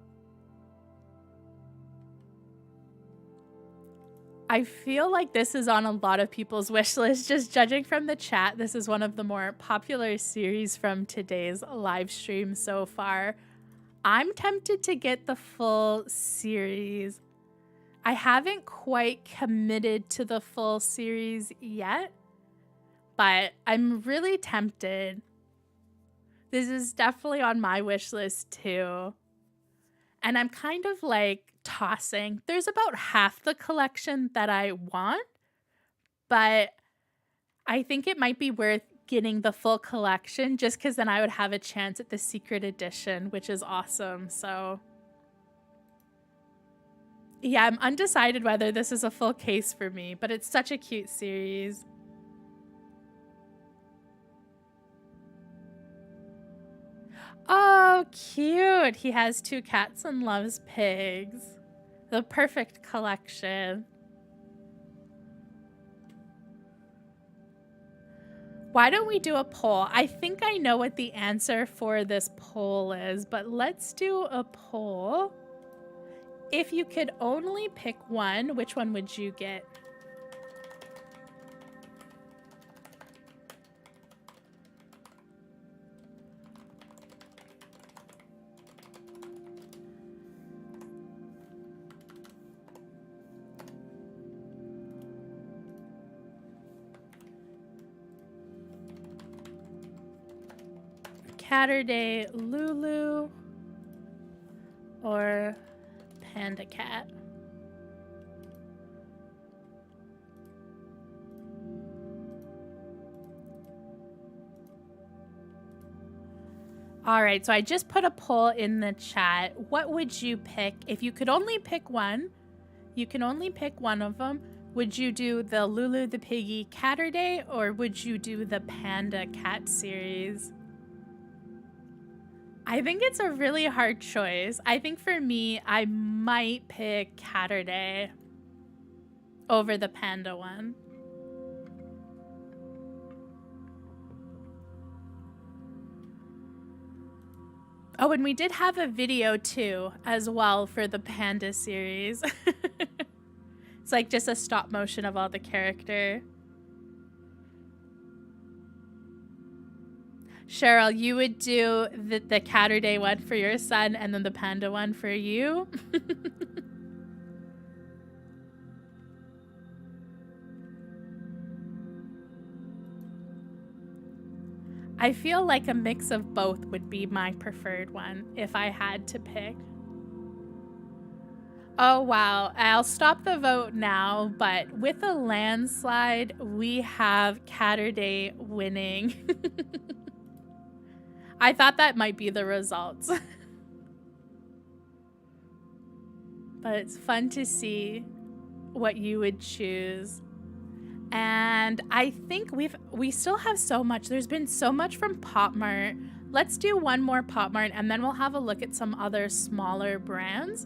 A: I feel like this is on a lot of people's wish list. Just judging from the chat, this is one of the more popular series from today's live stream so far. I'm tempted to get the full series. I haven't quite committed to the full series yet, but I'm really tempted. This is definitely on my wish list too. And I'm kind of like tossing. There's about half the collection that I want, but I think it might be worth getting the full collection just because then I would have a chance at the secret edition, which is awesome. So yeah, I'm undecided whether this is a full case for me, but it's such a cute series. Oh, cute. He has 2 cats and loves pigs. The perfect collection. Why don't we do a poll? I think I know what the answer for this poll is, but let's do a poll. If you could only pick one, which one would you get? Catterday Lulu or Panda Cat? All right, so I just put a poll in the chat. What would you pick? If you could only pick one, you can only pick one of them. Would you do the Lulu the Piggy Catterday or would you do the Panda Cat series? I think it's a really hard choice. I think for me, I might pick Catterday over the Panda one. Oh, and we did have a video too, as well, for the Panda series. It's like just a stop motion of all the character. Cheryl, you would do the Catterday one for your son and then the Panda one for you? I feel like a mix of both would be my preferred one if I had to pick. Oh, wow. I'll stop the vote now, but with a landslide, we have Catterday winning. I thought that might be the results. But it's fun to see what you would choose. And I think we still have so much. There's been so much from Popmart. Let's do one more Popmart and then we'll have a look at some other smaller brands.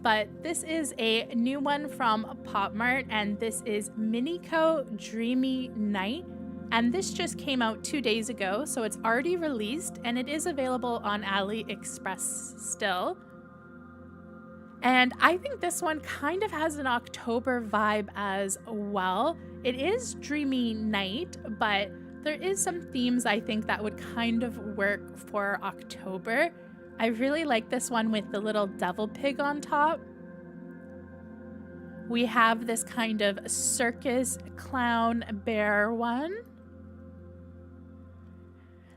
A: But this is a new one from Popmart and this is Miniko Dreamy Night. And this just came out 2 days ago, so it's already released and it is available on AliExpress still. And I think this one kind of has an October vibe as well. It is Dreamy Night, but there is some themes I think that would kind of work for October. I really like this one with the little devil pig on top. We have this kind of circus clown bear one.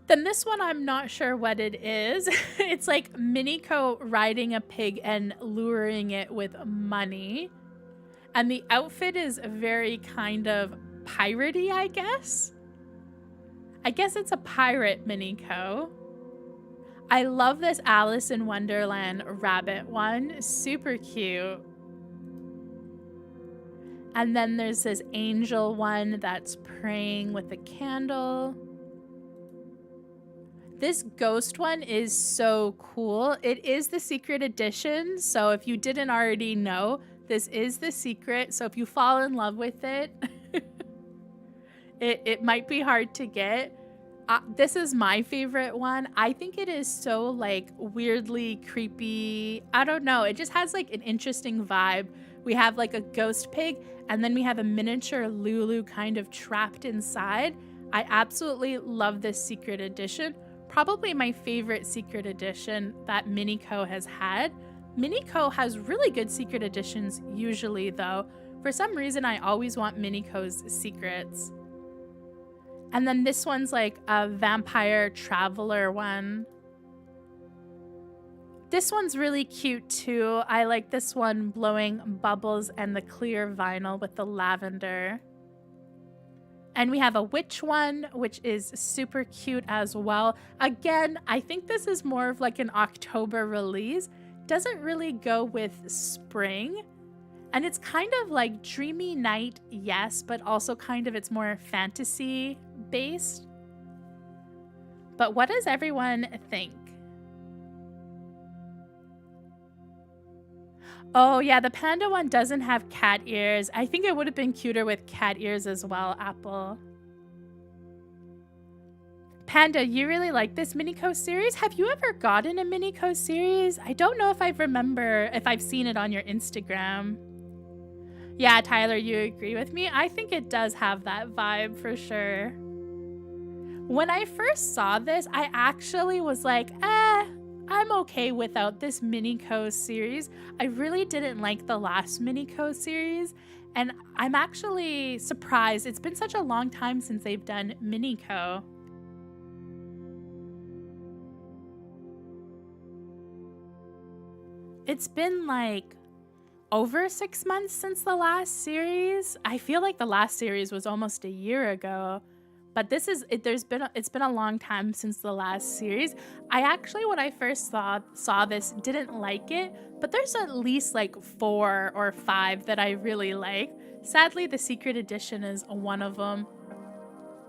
A: Then this one, I'm not sure what it is. It's like Miniko riding a pig and luring it with money. And the outfit is very kind of piratey, I guess. I guess it's a pirate Miniko. I love this Alice in Wonderland rabbit one. Super cute. And then there's this angel one that's praying with a candle. This ghost one is so cool. It is the secret edition. So if you didn't already know, this is the secret. So if you fall in love with it, it might be hard to get. This is my favorite one. I think it is so like weirdly creepy. I don't know. It just has like an interesting vibe. We have like a ghost pig and then we have a miniature Lulu kind of trapped inside. I absolutely love this secret edition. Probably my favorite secret edition that Miniko has had. Miniko has really good secret editions usually though. For some reason, I always want Miniko's secrets. And then this one's like a vampire traveler one. This one's really cute too. I like this one blowing bubbles and the clear vinyl with the lavender. And we have a witch one, which is super cute as well. Again, I think this is more of like an October release. Doesn't really go with spring. And it's kind of like dreamy night, yes, but also kind of it's more fantasy based. But what does everyone think? Oh yeah, the panda one doesn't have cat ears. I think it would have been cuter with cat ears as well, Apple. Panda, you really like this Minico series? Have you ever gotten a Minico series? I don't know if I remember if I've seen it on your Instagram. Yeah, Tyler, you agree with me? I think it does have that vibe for sure. When I first saw this, I actually was like, I'm okay without this Minico series. I really didn't like the last Minico series, and I'm actually surprised. It's been such a long time since they've done Minico. It's been like over 6 months since the last series. I feel like the last series was almost a year ago. But this is it's been a long time since the last series. I actually, when I first saw this, didn't like it, but there's at least like 4 or 5 that I really like. Sadly, the secret edition is one of them.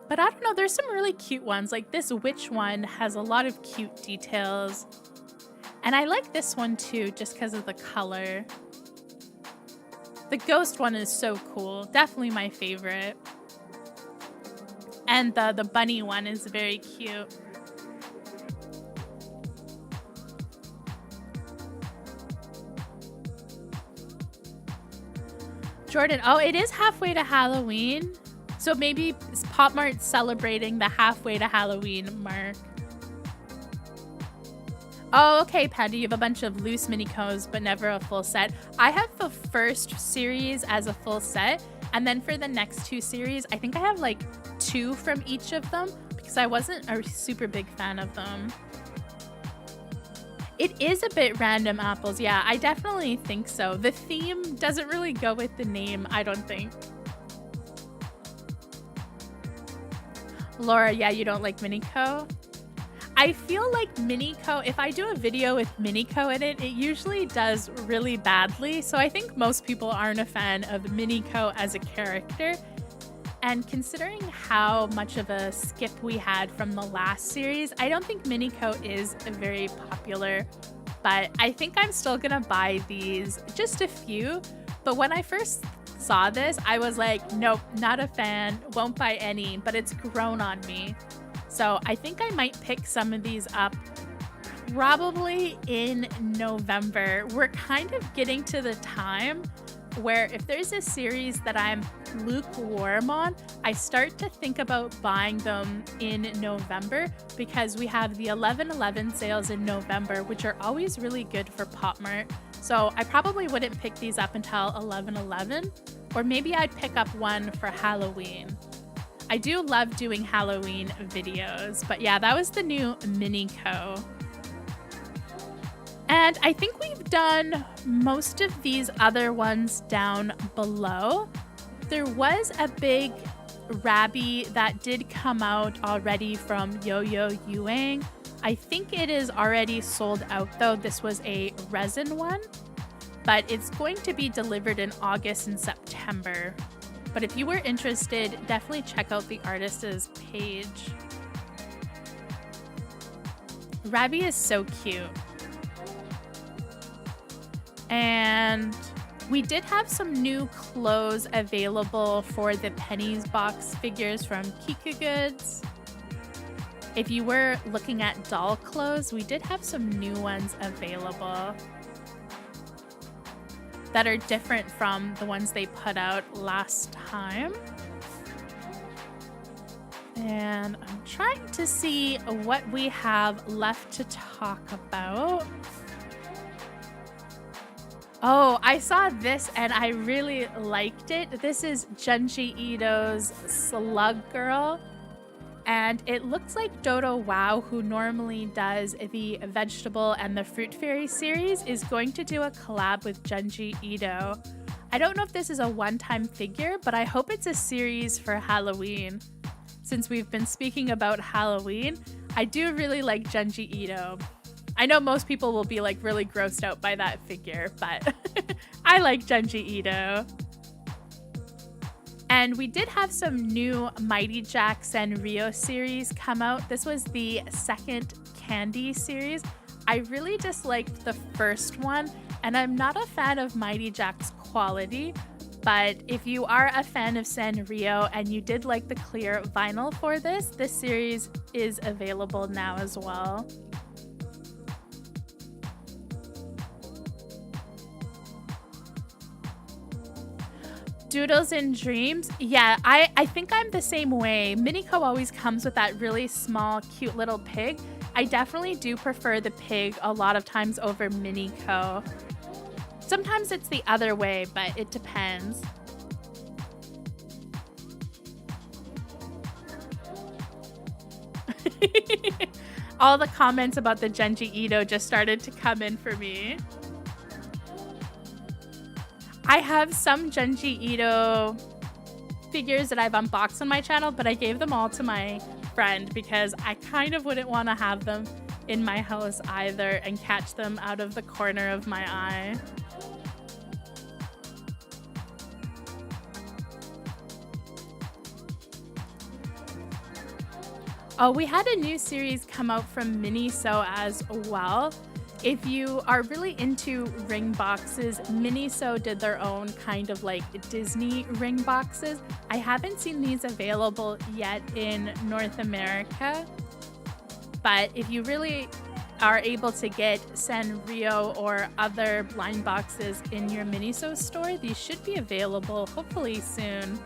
A: But I don't know, there's some really cute ones. Like this witch one has a lot of cute details. And I like this one too, just because of the color. The ghost one is so cool. Definitely my favorite. And the bunny one is very cute. Jordan, oh, it is halfway to Halloween. So maybe Popmart's celebrating the halfway to Halloween mark. Oh, okay, Panda, you have a bunch of loose Minicos, but never a full set. I have the first series as a full set. And then for the next 2 series, I think I have like 2 from each of them because I wasn't a super big fan of them. It is a bit random, Apples. Yeah, I definitely think so. The theme doesn't really go with the name, I don't think. Laura, yeah, you don't like Minico? I feel like Minico, if I do a video with Minico in it, it usually does really badly. So I think most people aren't a fan of Minico as a character. And considering how much of a skip we had from the last series, I don't think Minico is very popular. But I think I'm still gonna buy these, just a few. But when I first saw this, I was like, nope, not a fan, won't buy any, but it's grown on me. So I think I might pick some of these up probably in November. We're kind of getting to the time where if there's a series that I'm lukewarm on, I start to think about buying them in November because we have the 11/11 sales in November, which are always really good for Popmart. So I probably wouldn't pick these up until 11/11, or maybe I'd pick up one for Halloween. I do love doing Halloween videos, but yeah, that was the new Minico. And I think we've done most of these other ones down below. There was a big Rabby that did come out already from Yo-Yo Yuang. I think it is already sold out though. This was a resin one, but it's going to be delivered in August and September. But if you were interested, definitely check out the artist's page. Rabby is so cute. And we did have some new clothes available for the Pennies box figures from Kika Goods. If you were looking at doll clothes, we did have some new ones available that are different from the ones they put out last time. And I'm trying to see what we have left to talk about. Oh, I saw this and I really liked it. This is Junji Ito's Slug Girl. And it looks like Dodo Wow, who normally does the vegetable and the fruit fairy series, is going to do a collab with Junji Ito. I don't know if this is a one-time figure, but I hope it's a series for Halloween. Since we've been speaking about Halloween, I do really like Junji Ito. I know most people will be like really grossed out by that figure, but I like Junji Ito. And we did have some new Mighty Jack Sanrio series come out. This was the second Candy series. I really disliked the first one, and I'm not a fan of Mighty Jack's quality, but if you are a fan of Sanrio and you did like the clear vinyl for this series is available now as well. Doodles and Dreams. Yeah, I think I'm the same way. Miniko always comes with that really small, cute little pig. I definitely do prefer the pig a lot of times over Miniko. Sometimes it's the other way, but it depends. All the comments about the Junji Ito just started to come in for me. I have some Junji Ito figures that I've unboxed on my channel, but I gave them all to my friend because I kind of wouldn't want to have them in my house either and catch them out of the corner of my eye. Oh, we had a new series come out from Miniso as well. If you are really into ring boxes, Miniso did their own kind of like Disney ring boxes. I haven't seen these available yet in North America, but if you really are able to get Sanrio or other blind boxes in your Miniso store, these should be available hopefully soon.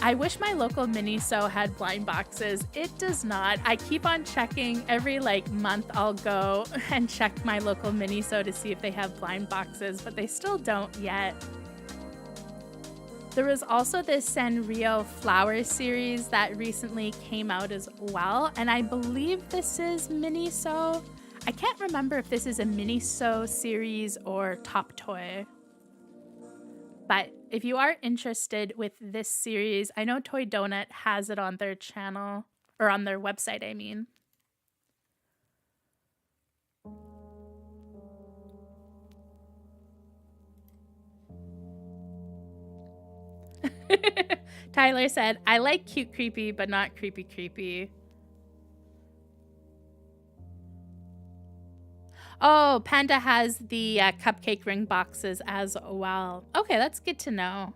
A: I wish my local Miniso had blind boxes. It does not. I keep on checking. Every like month I'll go and check my local Miniso to see if they have blind boxes, but they still don't yet. There was also this Sanrio Flower series that recently came out as well, and I believe this is Miniso. I can't remember if this is a Miniso series or Top Toy. But if you are interested with this series, I know Toy Donut has it on their channel, or on their website, I mean. Tyler said, I like cute creepy, but not creepy creepy. Oh, Panda has the cupcake ring boxes as well. Okay, that's good to know.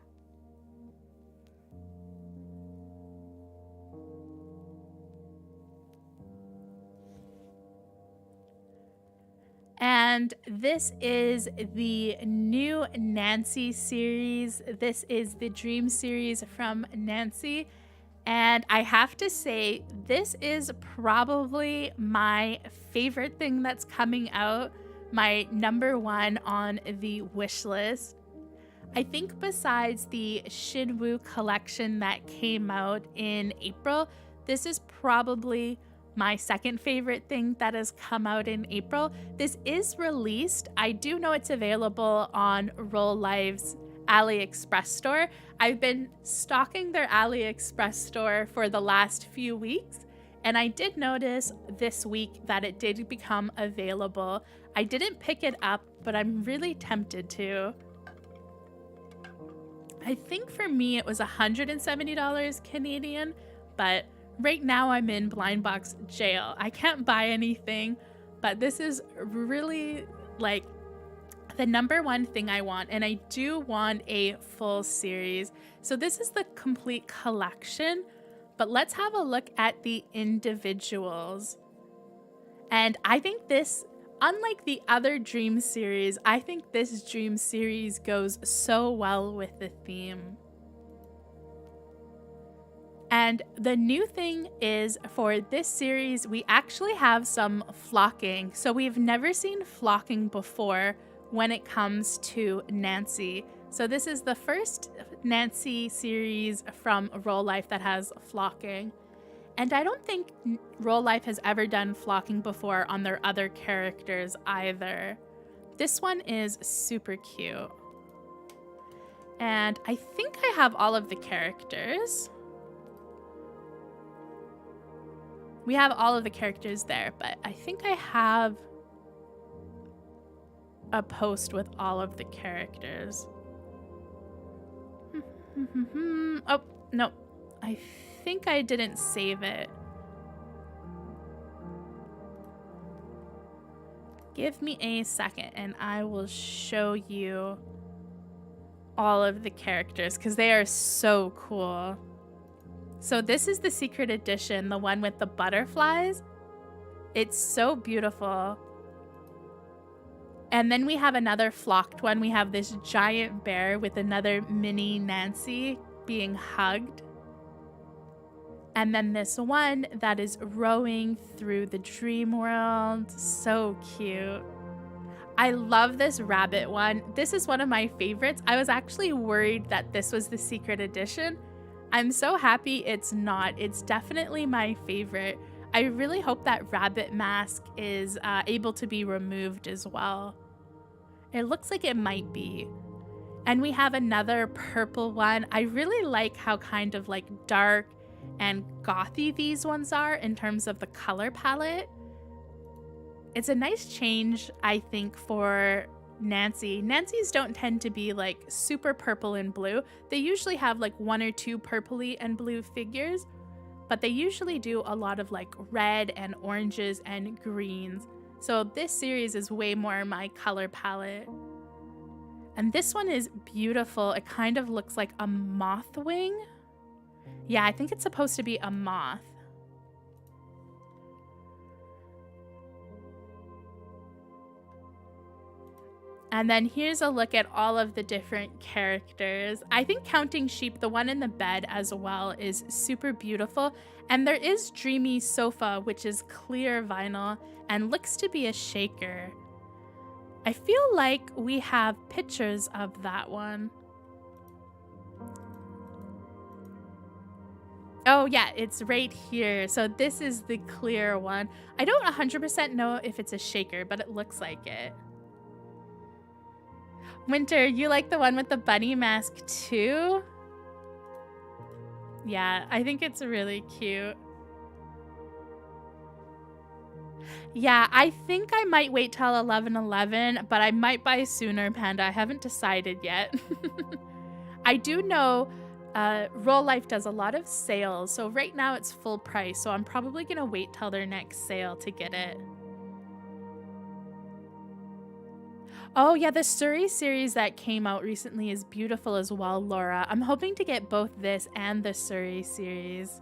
A: And this is the new Nancy series. This is the Dream series from Nancy. And I have to say, this is probably my favorite thing that's coming out, my #1 on the wish list. I think besides the Shinwoo collection that came out in April, this is probably my second favorite thing that has come out in April. This is released. I do know it's available on Roll Life's AliExpress store. I've been stalking their AliExpress store for the last few weeks, and I did notice this week that it did become available. I didn't pick it up, but I'm really tempted to. I think for me it was $170 Canadian, but right now I'm in blind box jail. I can't buy anything, but this is really like the #1 thing I want, and I do want a full series. So this is the complete collection, but let's have a look at the individuals. And I think this, unlike the other Dream series, I think this Dream series goes so well with the theme. And the new thing is for this series, we actually have some flocking. So we've never seen flocking before when it comes to Nancy. So this is the first Nancy series from Roll Life that has flocking. And I don't think Roll Life has ever done flocking before on their other characters either. This one is super cute. And I think I have all of the characters. We have all of the characters there, but I think I have a post with all of the characters. Oh, no. I think I didn't save it. Give me a second and I will show you all of the characters because they are so cool. So this is the secret edition, the one with the butterflies. It's so beautiful. And then we have another flocked one. We have this giant bear with another mini Nancy being hugged. And then this one that is rowing through the dream world. So cute. I love this rabbit one. This is one of my favorites. I was actually worried that this was the secret edition. I'm so happy it's not. It's definitely my favorite. I really hope that rabbit mask is able to be removed as well. It looks like it might be. And we have another purple one. I really like how kind of like dark and gothy these ones are in terms of the color palette. It's a nice change, I think, for Nancy. Nancy's don't tend to be like super purple and blue. They usually have like one or two purpley and blue figures, but they usually do a lot of like red and oranges and greens. So this series is way more my color palette. And this one is beautiful. It kind of looks like a moth wing. Yeah, I think it's supposed to be a moth. And then here's a look at all of the different characters. I think Counting Sheep, the one in the bed as well, is super beautiful. And there is Dreamy Sofa, which is clear vinyl and looks to be a shaker. I feel like we have pictures of that one. Oh yeah, it's right here. So this is the clear one. I don't 100% know if it's a shaker, but it looks like it. Winter, you like the one with the bunny mask too? Yeah, I think it's really cute. Yeah, I think I might wait till 11/11, but I might buy sooner, Panda. I haven't decided yet. I do know Roll Life does a lot of sales, so right now it's full price, so I'm probably going to wait till their next sale to get it. Oh yeah, the Surrey series that came out recently is beautiful as well, Laura. I'm hoping to get both this and the Surrey series.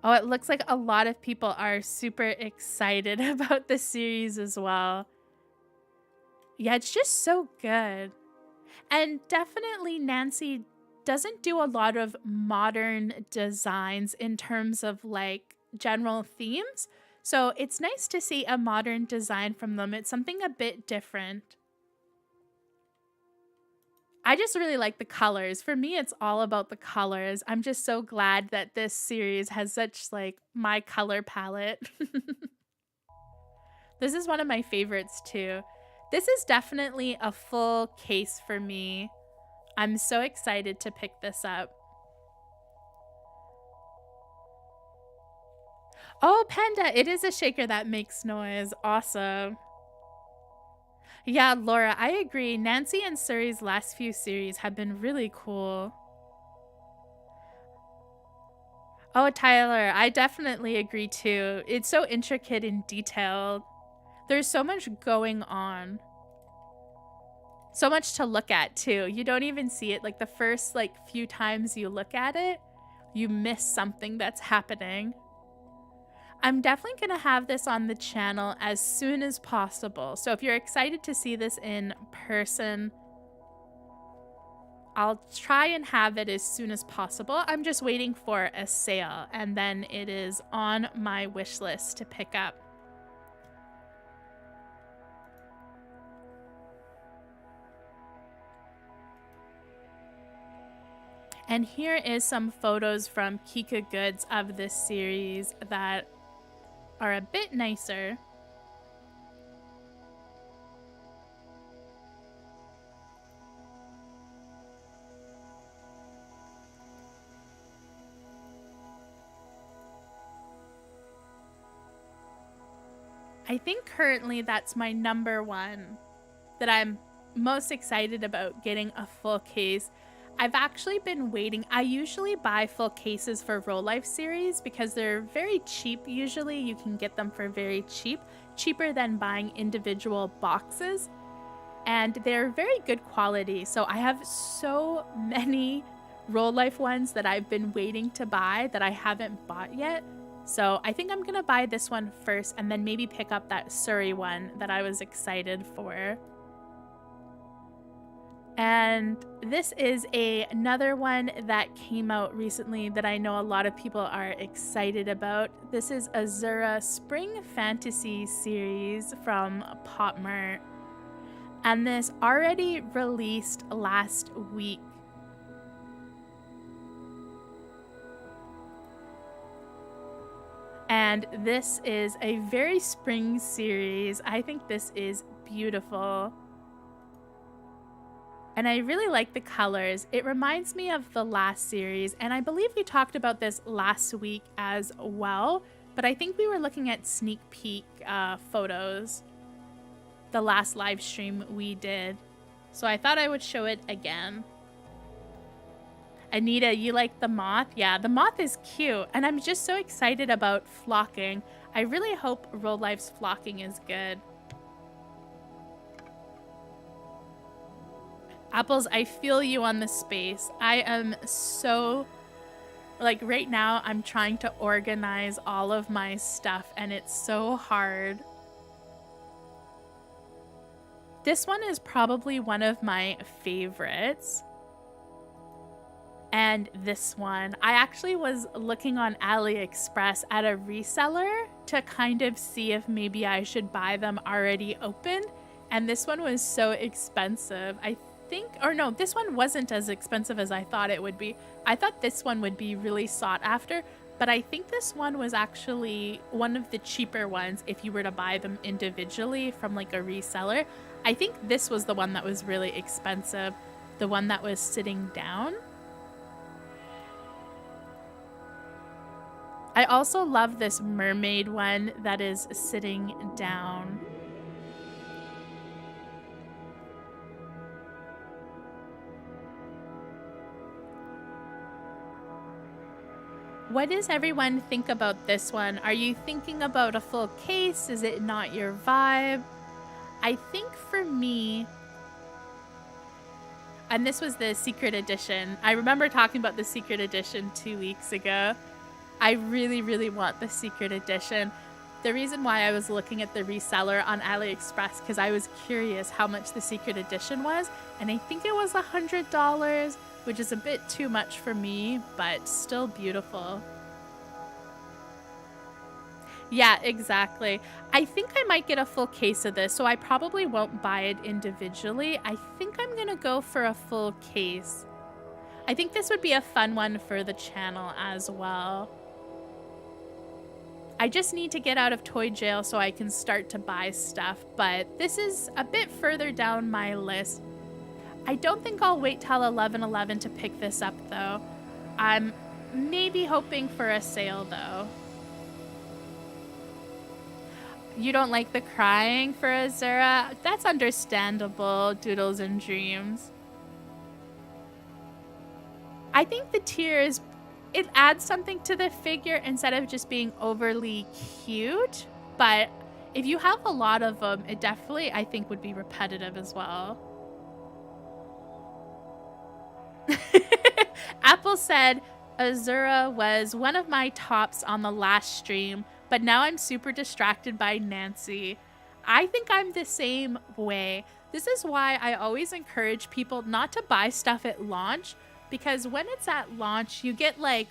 A: Oh, it looks like a lot of people are super excited about the series as well. Yeah, it's just so good. And definitely Nancy doesn't do a lot of modern designs in terms of like general themes. So it's nice to see a modern design from them. It's something a bit different. I just really like the colors. For me, it's all about the colors. I'm just so glad that this series has such like my color palette. This is one of my favorites too. This is definitely a full case for me. I'm so excited to pick this up. Oh, Panda, it is a shaker that makes noise. Awesome. Yeah, Laura, I agree. Nancy and Surrey's last few series have been really cool. Oh, Tyler, I definitely agree too. It's so intricate and detailed. There's so much going on. So much to look at too. You don't even see it. Like the first like few times you look at it, you miss something that's happening. I'm definitely going to have this on the channel as soon as possible. So if you're excited to see this in person, I'll try and have it as soon as possible. I'm just waiting for a sale and then it is on my wish list to pick up. And here is some photos from Kika Goods of this series that are a bit nicer. I think currently that's my number one that I'm most excited about getting a full case. I've actually been waiting. I usually buy full cases for Roll Life series because they're very cheap. Usually you can get them for very cheap, cheaper than buying individual boxes. And they're very good quality. So I have so many Roll Life ones that I've been waiting to buy that I haven't bought yet. So I think I'm going to buy this one first and then maybe pick up that Surrey one that I was excited for. And this is another one that came out recently that I know a lot of people are excited about. This is Azura Spring Fantasy series from Popmart. And this already released last week. And this is a very spring series. I think this is beautiful. And I really like the colors. It reminds me of the last series, and I believe we talked about this last week as well, but I think we were looking at sneak peek photos the last live stream we did. So I thought I would show it again. Anita, you like the moth? Yeah, the moth is cute, and I'm just so excited about flocking. I really hope Roll Life's flocking is good. Apples, I feel you on the space. I am so, like right now, I'm trying to organize all of my stuff, and it's so hard. This one is probably one of my favorites. And this one, I actually was looking on AliExpress at a reseller to kind of see if maybe I should buy them already opened. And this one was so expensive. I think, or no, this one wasn't as expensive as I thought it would be. I thought this one would be really sought after, but I think this one was actually one of the cheaper ones if you were to buy them individually from like a reseller. I think this was the one that was really expensive, the one that was sitting down. I also love this mermaid one that is sitting down. What does everyone think about this one? Are you thinking about a full case? Is it not your vibe? I think for me, and this was the secret edition. I remember talking about the secret edition 2 weeks ago. I really, really want the secret edition. The reason why I was looking at the reseller on AliExpress because I was curious how much the secret edition was, and I think it was $100, which is a bit too much for me, but still beautiful. Yeah, exactly. I think I might get a full case of this, so I probably won't buy it individually. I think I'm gonna go for a full case. I think this would be a fun one for the channel as well. I just need to get out of toy jail so I can start to buy stuff, but this is a bit further down my list. I don't think I'll wait till 11/11 to pick this up though. I'm maybe hoping for a sale though. You don't like the crying for Azura? That's understandable, Doodles and Dreams. I think the tears, it adds something to the figure instead of just being overly cute. But if you have a lot of them, it definitely, I think, would be repetitive as well. Apple said, Azura was one of my tops on the last stream, but now I'm super distracted by Nancy. I think I'm the same way. This is why I always encourage people not to buy stuff at launch, because when it's at launch, you get like,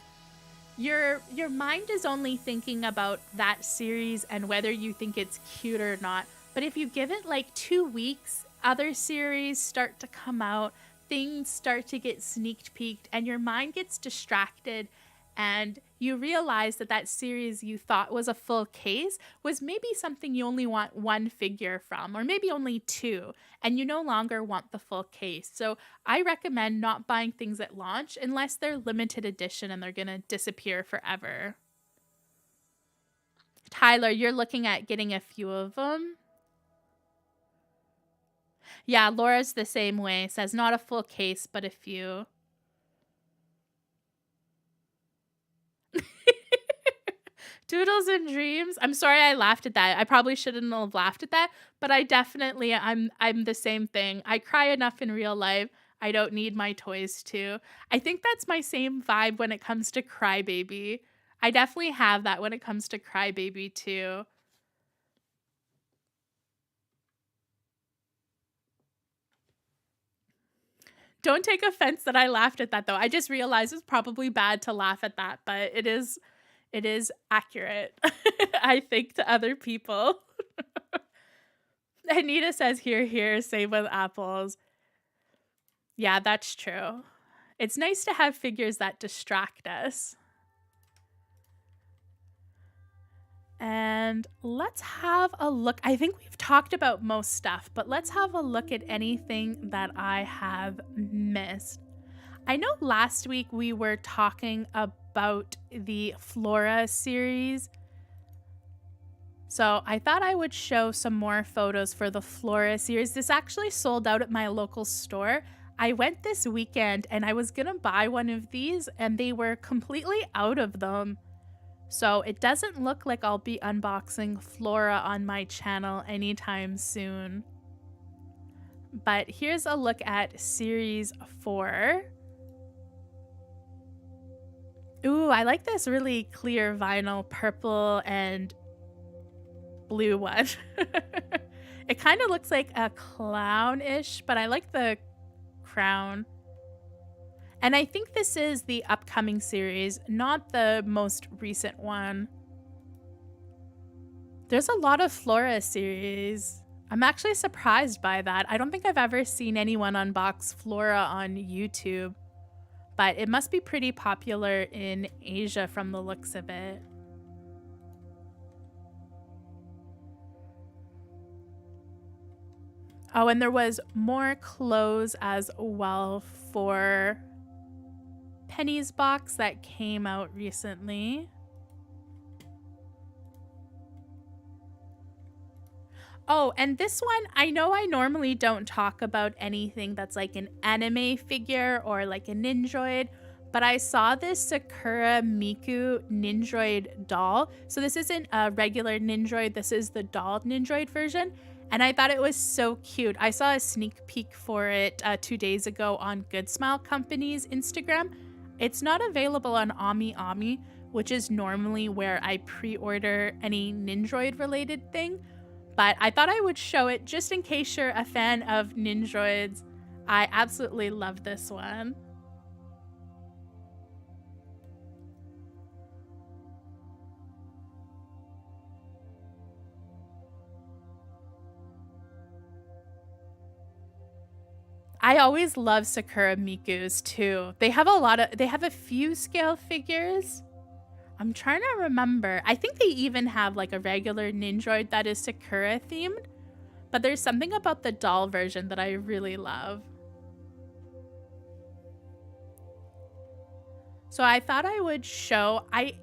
A: your mind is only thinking about that series and whether you think it's cute or not. But if you give it like 2 weeks, other series start to come out things start to get sneak peeked and your mind gets distracted, and you realize that that series you thought was a full case was maybe something you only want one figure from, or maybe only two, and you no longer want the full case. So I recommend not buying things at launch unless they're limited edition and they're gonna disappear forever. Tyler, you're looking at getting a few of them? Yeah, Laura's the same way. Says not a full case, but a few. Doodles and dreams. I'm sorry I laughed at that. I probably shouldn't have laughed at that, but I definitely I'm the same thing. I cry enough in real life. I don't need my toys to. I think that's my same vibe when it comes to Crybaby. I definitely have that when it comes to Crybaby too. Don't take offense that I laughed at that though. I just realized it's probably bad to laugh at that, but it is accurate. I think to other people. Anita says here, same with apples. Yeah, that's true. It's nice to have figures that distract us. And let's have a look. I think we've talked about most stuff, but let's have a look at anything that I have missed. I know last week we were talking about the Flora series. So I thought I would show some more photos for the Flora series. This actually sold out at my local store. I went this weekend and I was gonna buy one of these and they were completely out of them. So it doesn't look like I'll be unboxing Flora on my channel anytime soon. But here's a look at Series 4. Ooh, I like this really clear vinyl purple and blue one. It kind of looks like a clown-ish, but I like the crown. And I think this is the upcoming series, not the most recent one. There's a lot of Flora series. I'm actually surprised by that. I don't think I've ever seen anyone unbox Flora on YouTube, but it must be pretty popular in Asia from the looks of it. Oh, and there was more clothes as well for Penny's box that came out recently. Oh, and this one, I know I normally don't talk about anything that's like an anime figure or like a Ninjoid, but I saw this Sakura Miku Ninjoid doll. So this isn't a regular Ninjoid, this is the doll Ninjoid version. And I thought it was so cute. I saw a sneak peek for it 2 days ago on Good Smile Company's Instagram. It's not available on AmiAmi, which is normally where I pre-order any Ninjoid related thing. But I thought I would show it just in case you're a fan of Ninjoids. I absolutely love this one. I always love Sakura Miku's too. They have a few scale figures. I'm trying to remember. I think they even have like a regular Ninjoid that is Sakura themed, but there's something about the doll version that I really love. So I thought I would show, I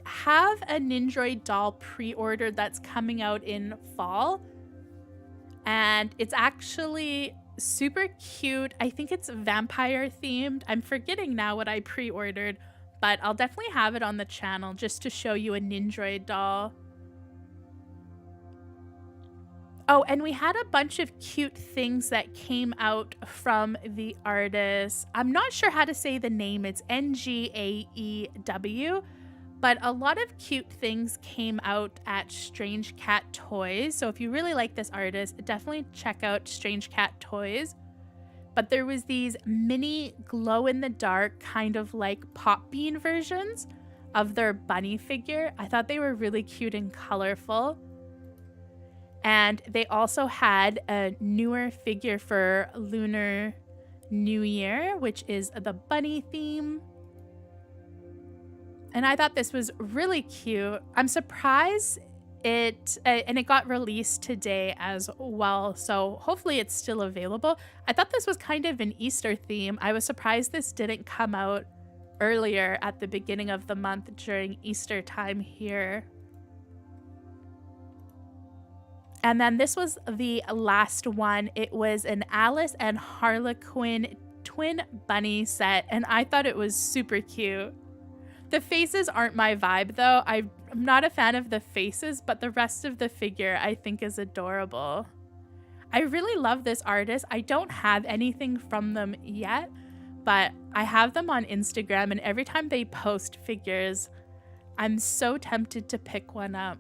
A: have a Ninjoid doll pre-ordered that's coming out in fall, and it's actually super cute. I think it's vampire themed. I'm forgetting now what I pre-ordered, but I'll definitely have it on the channel just to show you a Ninjoid doll. Oh, and we had a bunch of cute things that came out from the artist. I'm not sure how to say the name. It's Ngaew, but a lot of cute things came out at Strange Cat Toys. So if you really like this artist, definitely check out Strange Cat Toys. But there was these mini glow-in-the-dark kind of like pop bean versions of their bunny figure. I thought they were really cute and colorful. And they also had a newer figure for Lunar New Year, which is the bunny theme. And I thought this was really cute. I'm surprised it got released today as well, so hopefully it's still available. I thought this was kind of an Easter theme. I was surprised this didn't come out earlier at the beginning of the month during Easter time here. And then this was the last one. It was an Alice and Harlequin twin bunny set, and I thought it was super cute. The faces aren't my vibe though. I'm not a fan of the faces, but the rest of the figure I think is adorable. I really love this artist. I don't have anything from them yet, but I have them on Instagram, and every time they post figures, I'm so tempted to pick one up.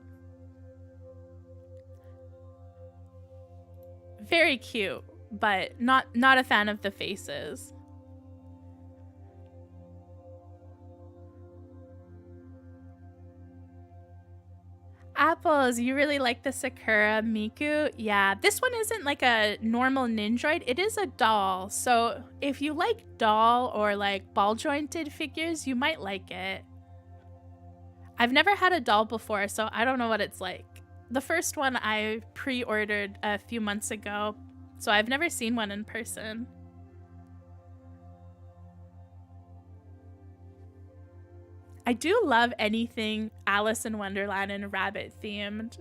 A: Very cute, but not a fan of the faces. Apples, you really like the Sakura Miku? Yeah, this one isn't like a normal Nindroid, it is a doll. So if you like doll or like ball jointed figures, you might like it. I've never had a doll before, so I don't know what it's like. The first one I pre-ordered a few months ago, so I've never seen one in person. I do love anything Alice in Wonderland and rabbit themed.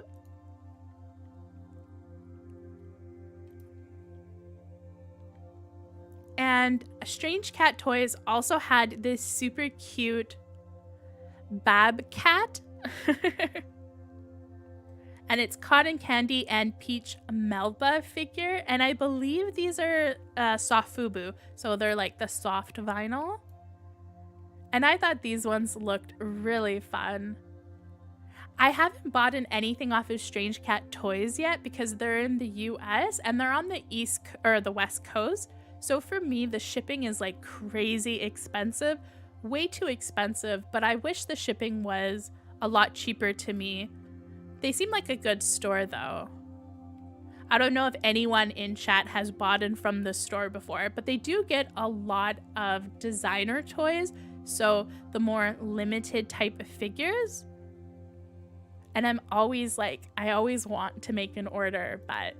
A: And Strange Cat Toys also had this super cute Bab Cat. And it's Cotton Candy and Peach Melba figure. And I believe these are soft fubu. So they're like the soft vinyl. And I thought these ones looked really fun. I haven't bought anything off of Strange Cat Toys yet because they're in the US and they're on the the West Coast. So for me, the shipping is like crazy expensive, way too expensive, but I wish the shipping was a lot cheaper to me. They seem like a good store though. I don't know if anyone in chat has bought in from the store before, but they do get a lot of designer toys. So the more limited type of figures. And I'm always like, I always want to make an order, but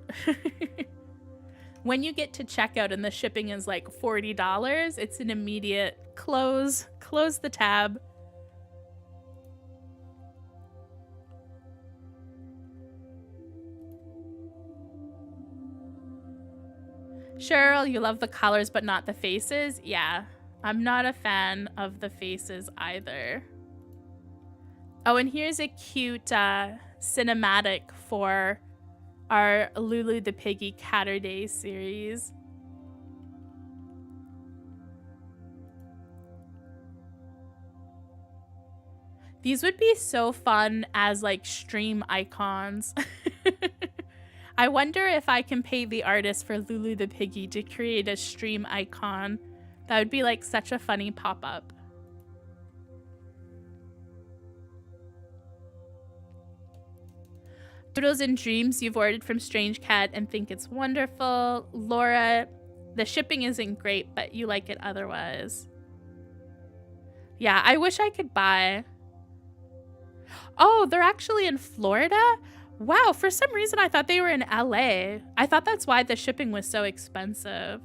A: when you get to checkout and the shipping is like $40, it's an immediate close the tab. Cheryl, you love the colors but not the faces? Yeah. I'm not a fan of the faces either. Oh, and here's a cute cinematic for our Lulu the Piggy Catterday series. These would be so fun as like stream icons. I wonder if I can pay the artist for Lulu the Piggy to create a stream icon. That would be like such a funny pop-up. Doodles and Dreams you've ordered from Strange Cat and think it's wonderful. Laura, the shipping isn't great, but you like it otherwise. Yeah, I wish I could buy. Oh, they're actually in Florida? Wow, for some reason I thought they were in LA. I thought that's why the shipping was so expensive.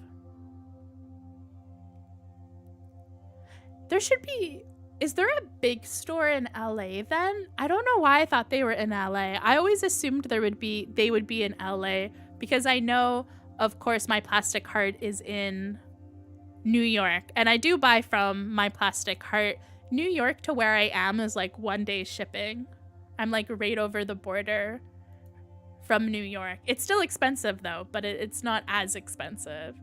A: There should be... Is there a big store in LA then? I don't know why I thought they were in LA. I always assumed they would be in LA because I know, of course, My Plastic Heart is in New York. And I do buy from My Plastic Heart. New York to where I am is like 1 day shipping. I'm like right over the border from New York. It's still expensive though, but it's not as expensive.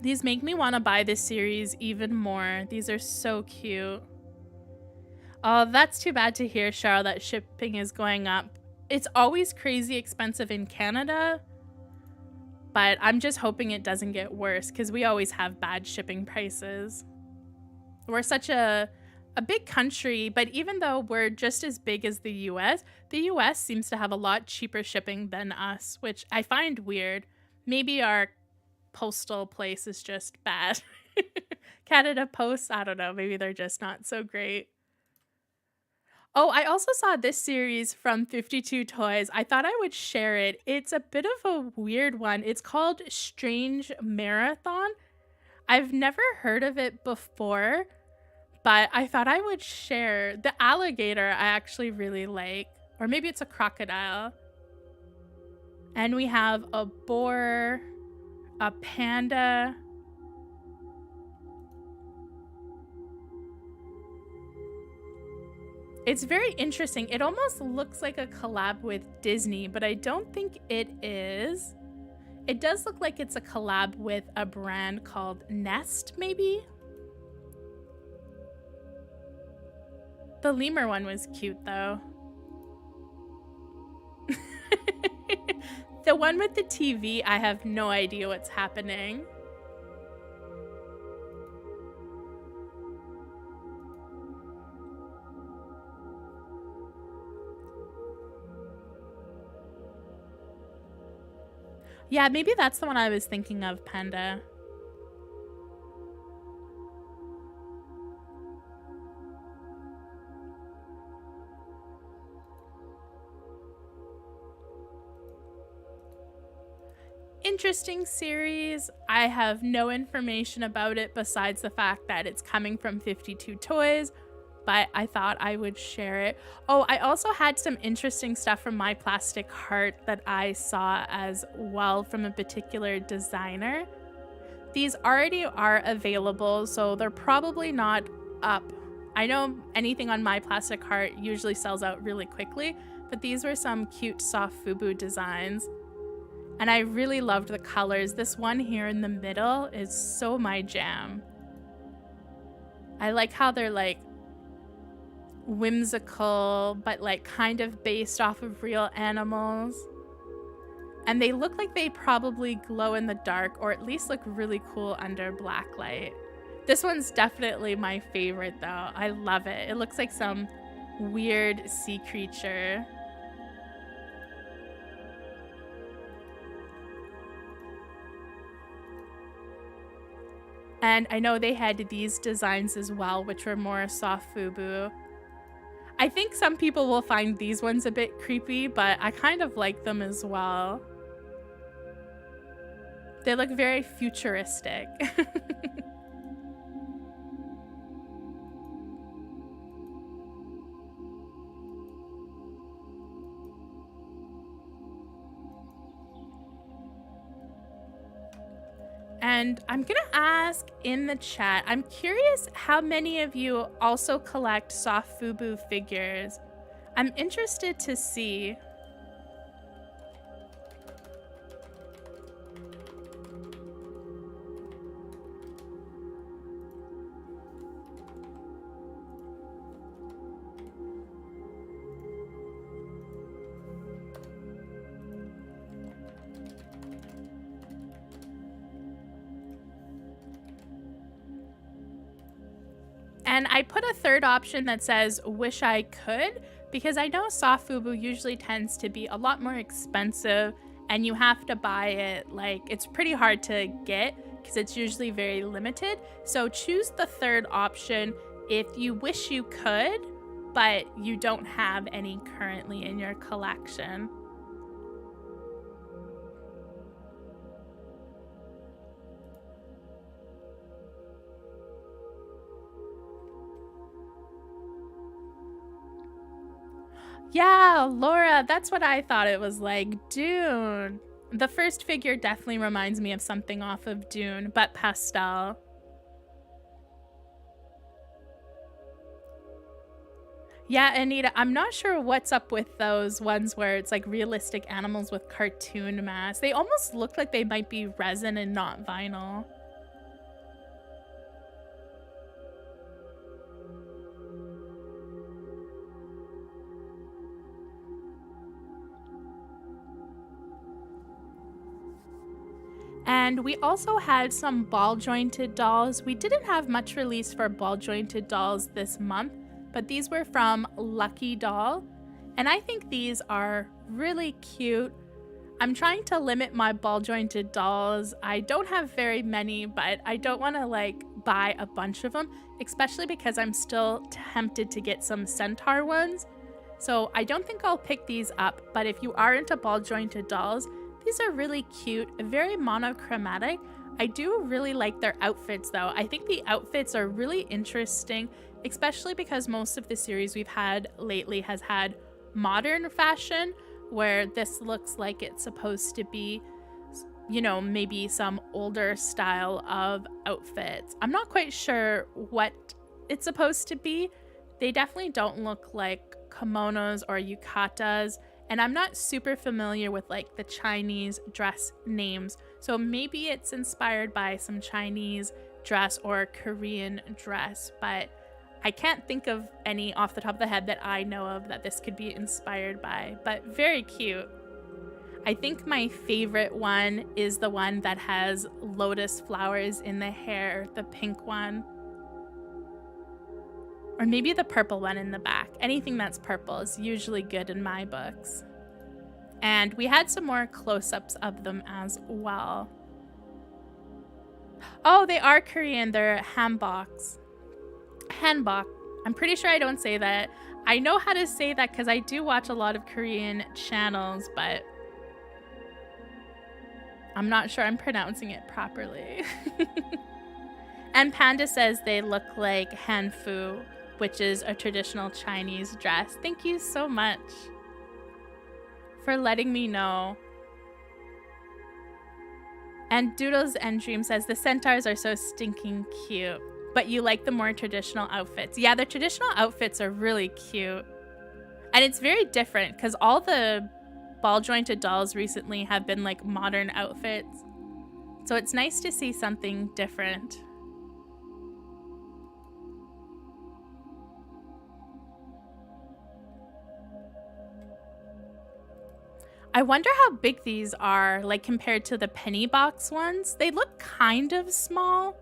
A: These make me want to buy this series even more. These are so cute. Oh, that's too bad to hear, Cheryl, that shipping is going up. It's always crazy expensive in Canada, but I'm just hoping it doesn't get worse because we always have bad shipping prices. We're such a a big country, but even though we're just as big as the US seems to have a lot cheaper shipping than us, which I find weird. Maybe our postal place is just bad. Canada Post, I don't know, maybe they're just not so great. Oh, I also saw this series from 52 Toys. I thought I would share it. It's a bit of a weird one. It's called Strange Marathon. I've never heard of it before, but I thought I would share. The alligator I actually really like, or maybe it's a crocodile. And we have a boar, a panda. It's very interesting. It almost looks like a collab with Disney, but I don't think it is. It does look like it's a collab with a brand called Nest, maybe? The lemur one was cute, though. The one with the TV, I have no idea what's happening. Yeah, maybe that's the one I was thinking of, Panda. Interesting series. I have no information about it besides the fact that it's coming from 52 Toys, but I thought I would share it. Oh, I also had some interesting stuff from My Plastic Heart that I saw as well from a particular designer. These already are available, so they're probably not up. I know anything on My Plastic Heart usually sells out really quickly, but these were some cute soft FUBU designs. And I really loved the colors. This one here in the middle is so my jam. I like how they're like whimsical, but like kind of based off of real animals. And they look like they probably glow in the dark, or at least look really cool under black light. This one's definitely my favorite though. I love it. It looks like some weird sea creature. And I know they had these designs as well, which were more soft FUBU. I think some people will find these ones a bit creepy, but I kind of like them as well. They look very futuristic. And I'm gonna ask in the chat, I'm curious how many of you also collect soft FUBU figures. I'm interested to see. And I put a third option that says, wish I could, because I know soft FUBU usually tends to be a lot more expensive and you have to buy it, like, it's pretty hard to get because it's usually very limited. So choose the third option if you wish you could, but you don't have any currently in your collection. Yeah, Laura, that's what I thought it was like. Dune. The first figure definitely reminds me of something off of Dune, but pastel. Yeah, Anita, I'm not sure what's up with those ones where it's like realistic animals with cartoon masks. They almost look like they might be resin and not vinyl. And we also had some ball jointed dolls. We didn't have much release for ball jointed dolls this month, but these were from Lucky Doll. And I think these are really cute. I'm trying to limit my ball jointed dolls. I don't have very many, but I don't want to like buy a bunch of them, especially because I'm still tempted to get some centaur ones. So I don't think I'll pick these up, but if you are into ball jointed dolls, these are really cute, very monochromatic. I do really like their outfits though. I think the outfits are really interesting, especially because most of the series we've had lately has had modern fashion, where this looks like it's supposed to be, you know, maybe some older style of outfits. I'm not quite sure what it's supposed to be. They definitely don't look like kimonos or yukatas, and I'm not super familiar with like the Chinese dress names. So maybe it's inspired by some Chinese dress or Korean dress, but I can't think of any off the top of the head that I know of that this could be inspired by, but very cute. I think my favorite one is the one that has lotus flowers in the hair, the pink one. Or maybe the purple one in the back. Anything that's purple is usually good in my books. And we had some more close-ups of them as well. Oh, they are Korean. They're hanboks. Hanbok. I'm pretty sure I don't say that. I know how to say that because I do watch a lot of Korean channels, but I'm not sure I'm pronouncing it properly. And Panda says they look like hanfu, which is a traditional Chinese dress. Thank you so much for letting me know. And Doodles and Dream says the centaurs are so stinking cute, but you like the more traditional outfits. Yeah, the traditional outfits are really cute. And it's very different because all the ball jointed dolls recently have been like modern outfits. So it's nice to see something different. I wonder how big these are, like compared to the penny box ones. They look kind of small,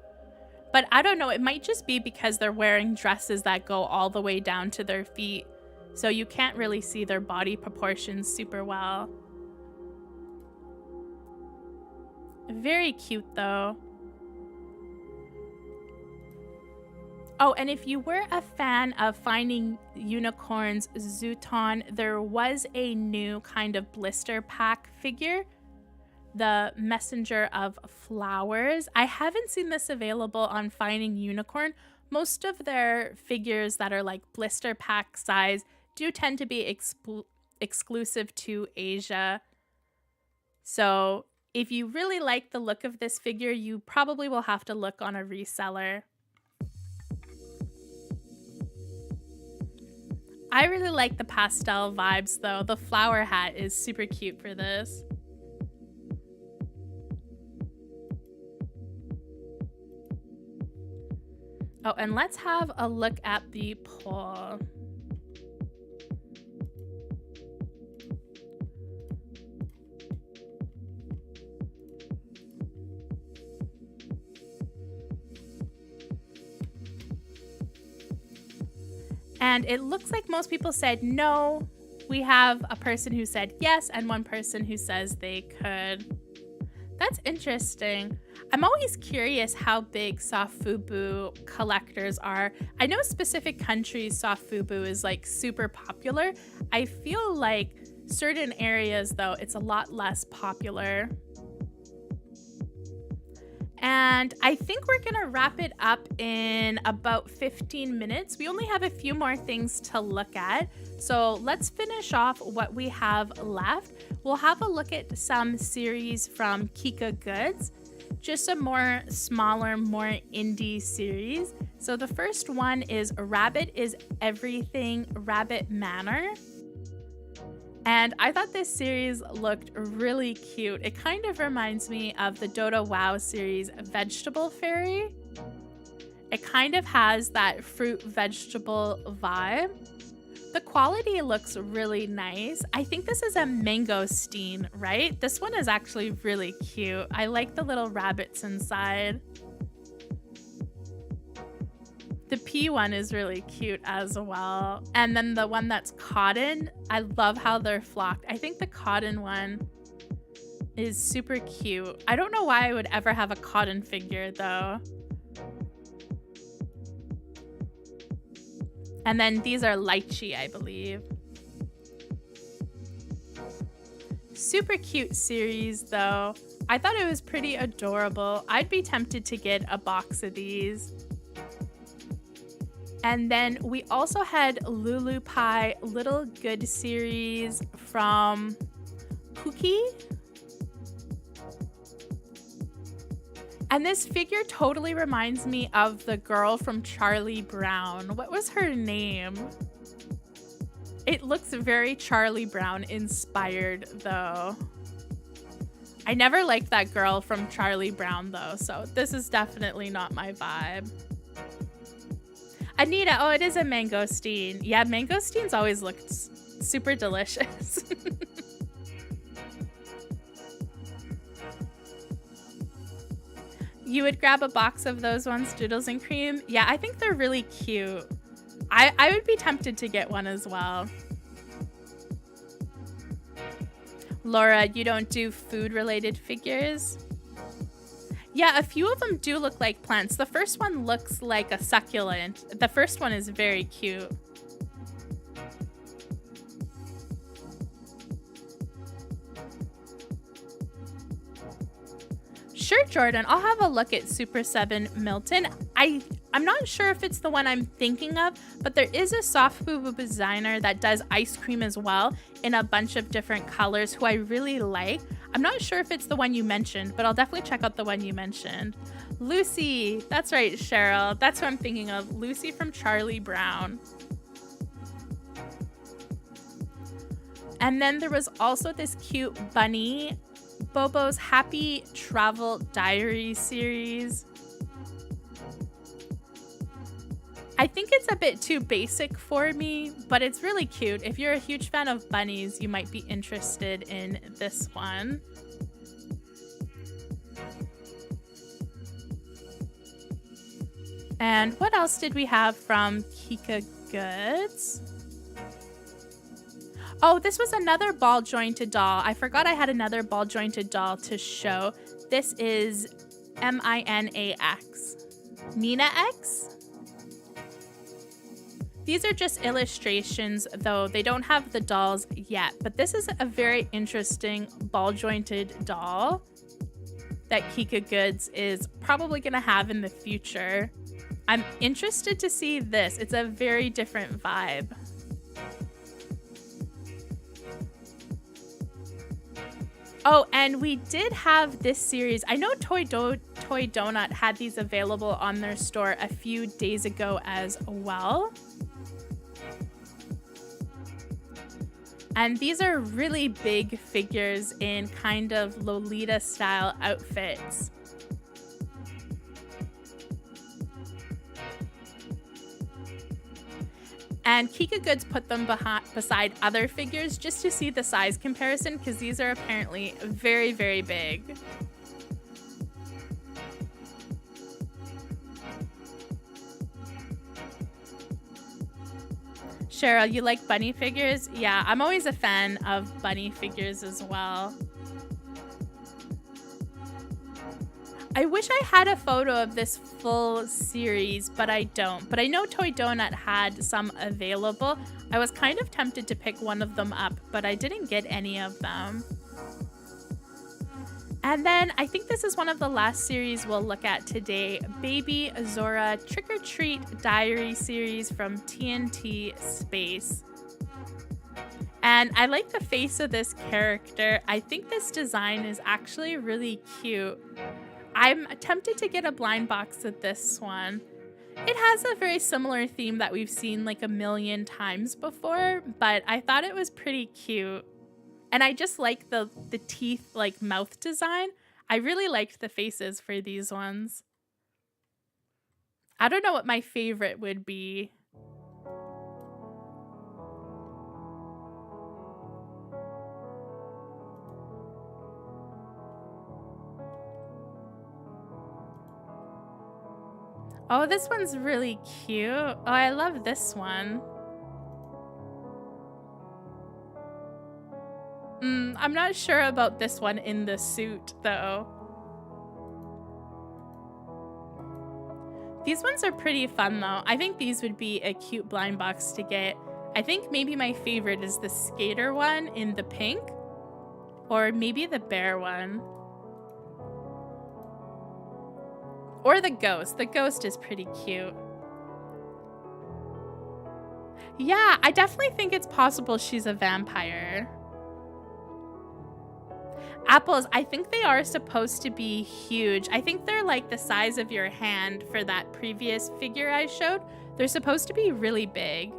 A: but I don't know. It might just be because they're wearing dresses that go all the way down to their feet, so you can't really see their body proportions super well. Very cute though. Oh, and if you were a fan of Finding Unicorn's Zooton, there was a new kind of blister pack figure, the Messenger of Flowers. I haven't seen this available on Finding Unicorn. Most of their figures that are like blister pack size do tend to be exclusive to Asia. So if you really like the look of this figure, you probably will have to look on a reseller. I really like the pastel vibes though. The flower hat is super cute for this. Oh, and let's have a look at the poll. And it looks like most people said no. We have a person who said yes and one person who says they could. That's interesting. I'm always curious how big soft fubu collectors are. I know specific countries soft fubu is like super popular. I feel like certain areas though, it's a lot less popular. And I think we're gonna wrap it up in about 15 minutes. We only have a few more things to look at. So let's finish off what we have left. We'll have a look at some series from Kika Goods, just a more smaller, more indie series. So the first one is Rabbit is Everything Rabbit Manor. And I thought this series looked really cute. It kind of reminds me of the Dota WoW series Vegetable Fairy. It kind of has that fruit vegetable vibe, The quality looks really nice. I think this is a mangosteen, right? This one is actually really cute. I like the little rabbits inside. The pea one is really cute as well. And then the one that's cotton, I love how they're flocked. I think the cotton one is super cute. I don't know why I would ever have a cotton figure though. And then these are lychee, I believe. Super cute series though. I thought it was pretty adorable. I'd be tempted to get a box of these. And then we also had Lulu Pie Little Good series from Cookie. And this figure totally reminds me of the girl from Charlie Brown. What was her name? It looks very Charlie Brown inspired though. I never liked that girl from Charlie Brown though, so this is definitely not my vibe. Anita, oh, it is a mangosteen. Yeah, mangosteens always looked super delicious. You would grab a box of those ones, Doodles and Cream? Yeah, I think they're really cute. I would be tempted to get one as well. Laura, you don't do food-related figures? Yeah, a few of them do look like plants. The first one looks like a succulent. The first one is very cute. Sure, Jordan. I'll have a look at Super 7 Milton. I'm not sure if it's the one I'm thinking of, but there is a soft boo designer that does ice cream as well in a bunch of different colors who I really like. I'm not sure if it's the one you mentioned, but I'll definitely check out the one you mentioned. Lucy. That's right, Cheryl. That's who I'm thinking of. Lucy from Charlie Brown. And then there was also this cute bunny, Bobo's Happy Travel Diary series. I think it's a bit too basic for me, but it's really cute. If you're a huge fan of bunnies, you might be interested in this one. And what else did we have from Kika Goods? Oh, this was another ball jointed doll. I forgot I had another ball jointed doll to show. This is Minax. Nina X? These are just illustrations, though they don't have the dolls yet, but this is a very interesting ball jointed doll that Kika Goods is probably gonna have in the future. I'm interested to see this. It's a very different vibe. Oh, and we did have this series. I know Toy Donut had these available on their store a few days ago as well. And these are really big figures in kind of Lolita style outfits. And Kika Goods put them beside other figures just to see the size comparison, because these are apparently very, very big. Cheryl, you like bunny figures? Yeah, I'm always a fan of bunny figures as well. I wish I had a photo of this full series, but I don't. But I know Toy Donut had some available. I was kind of tempted to pick one of them up, but I didn't get any of them. And then I think this is one of the last series we'll look at today. Baby Zora Trick or Treat Diary series from TNT Space. And I like the face of this character. I think this design is actually really cute. I'm tempted to get a blind box of this one. It has a very similar theme that we've seen like a million times before, but I thought it was pretty cute. And I just like the teeth, like mouth design. I really liked the faces for these ones. I don't know what my favorite would be. Oh, this one's really cute. Oh, I love this one. I'm not sure about this one in the suit, though. These ones are pretty fun, though. I think these would be a cute blind box to get. I think maybe my favorite is the skater one in the pink, or maybe the bear one. Or the ghost. The ghost is pretty cute. Yeah, I definitely think it's possible she's a vampire. Apples, I think they are supposed to be huge. I think they're like the size of your hand for that previous figure I showed. They're supposed to be really big.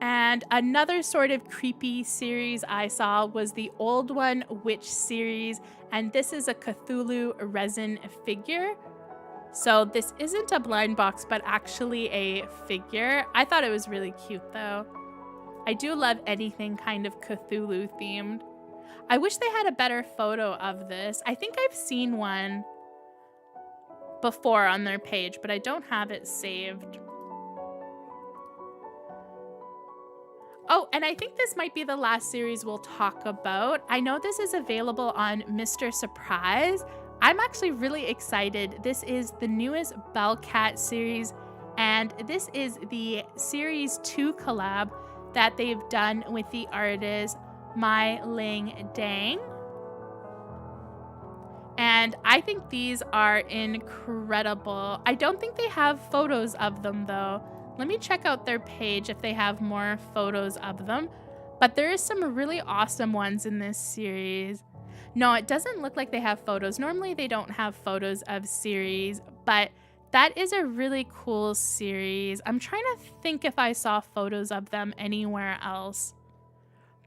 A: And another sort of creepy series I saw was the old one, Witch series, and this is a Cthulhu resin figure. So this isn't a blind box, but actually a figure. I thought it was really cute though. I do love anything kind of Cthulhu themed. I wish they had a better photo of this. I think I've seen one before on their page, but I don't have it saved. Oh, and I think this might be the last series we'll talk about. I know this is available on Mr. Surprise. I'm actually really excited. This is the newest Bellcat series, and this is the Series 2 collab that they've done with the artist Mai Ling Dang. And I think these are incredible. I don't think they have photos of them though. Let me check out their page if they have more photos of them. But there is some really awesome ones in this series. No, it doesn't look like they have photos. Normally they don't have photos of series, but that is a really cool series. I'm trying to think if I saw photos of them anywhere else,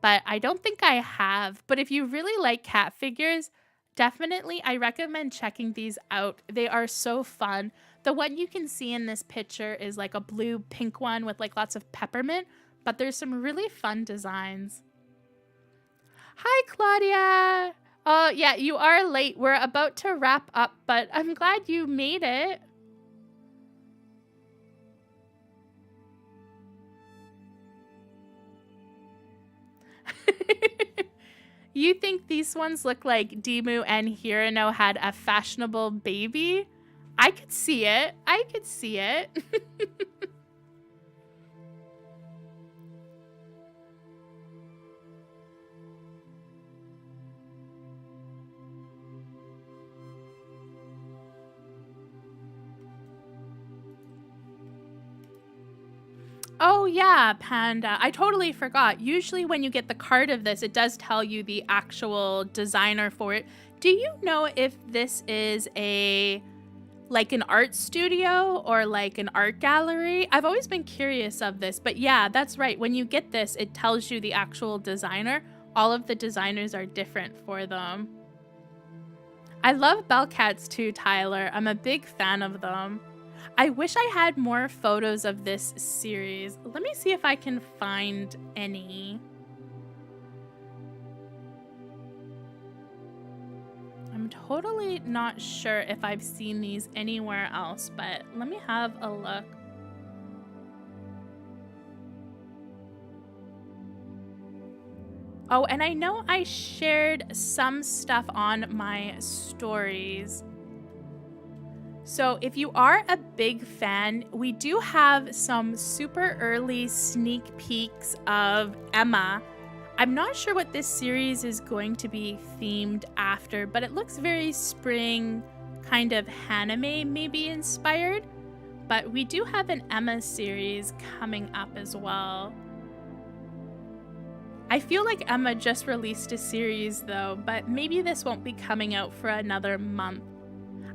A: but I don't think I have. But if you really like cat figures, definitely I recommend checking these out. They are so fun. The one you can see in this picture is like a blue pink one with like lots of peppermint, but there's some really fun designs. Hi, Claudia. Oh, yeah, you are late. We're about to wrap up, but I'm glad you made it. You think these ones look like Dimu and Hirano had a fashionable baby? I could see it. I could see it. Oh yeah, Panda. I totally forgot. Usually when you get the card of this, it does tell you the actual designer for it. Do you know if this is like an art studio or like an art gallery? I've always been curious of this, but yeah, that's right. When you get this, it tells you the actual designer. All of the designers are different for them. I love Bellcats too, Tyler. I'm a big fan of them. I wish I had more photos of this series. Let me see if I can find any. I'm totally not sure if I've seen these anywhere else, but let me have a look. Oh, and I know I shared some stuff on my stories. So if you are a big fan, we do have some super early sneak peeks of Emma. I'm not sure what this series is going to be themed after, but it looks very spring, kind of anime maybe inspired. But we do have an Emma series coming up as well. I feel like Emma just released a series though, but maybe this won't be coming out for another month.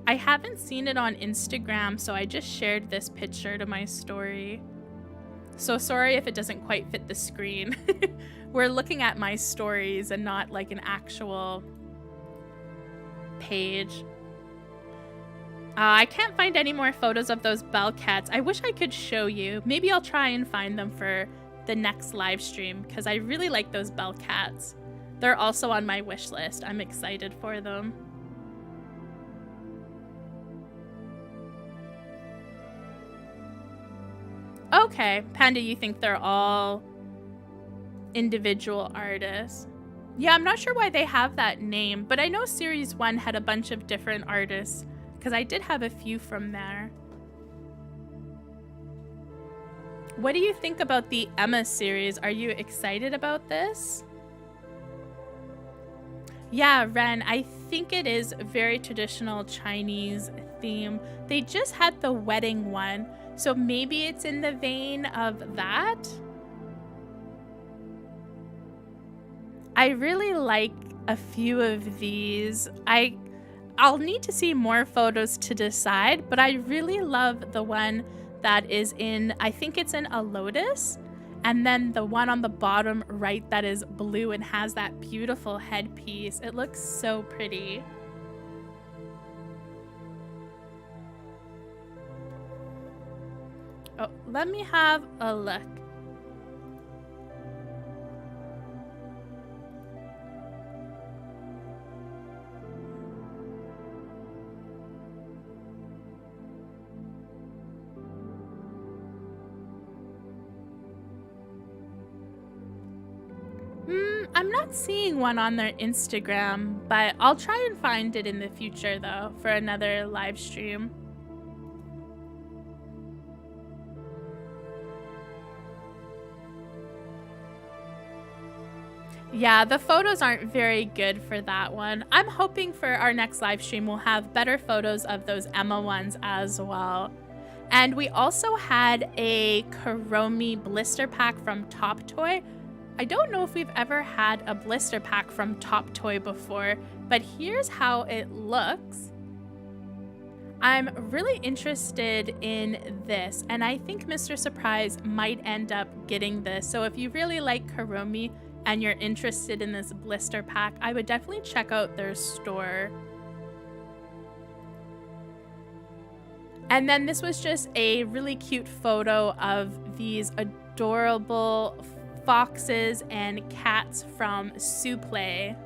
A: I haven't seen it on Instagram, so I just shared this picture to my story. So sorry if it doesn't quite fit the screen. We're looking at my stories and not like an actual page. I can't find any more photos of those bell cats. I wish I could show you. Maybe I'll try and find them for the next live stream because I really like those bell cats. They're also on my wish list. I'm excited for them. Okay, Panda, you think they're all individual artists? Yeah, I'm not sure why they have that name, but I know Series 1 had a bunch of different artists because I did have a few from there. What do you think about the Emma series? Are you excited about this? Yeah, Ren, I think it is very traditional Chinese theme. They just had the wedding one, so maybe it's in the vein of that. I really like a few of these. I'll need to see more photos to decide, but I really love the one that is in, I think it's in a lotus, and then the one on the bottom right that is blue and has that beautiful headpiece. It looks so pretty. Oh, let me have a look. I'm not seeing one on their Instagram, but I'll try and find it in the future though for another live stream. Yeah, the photos aren't very good for that one. I'm hoping for our next live stream we'll have better photos of those Emma ones as well. And we also had a Kuromi blister pack from Top Toy. I don't know if we've ever had a blister pack from Top Toy before, but here's how it looks. I'm really interested in this, and I think Mr. Surprise might end up getting this. So if you really like Kuromi and you're interested in this blister pack, I would definitely check out their store. And then this was just a really cute photo of these adorable foxes and cats from Suplay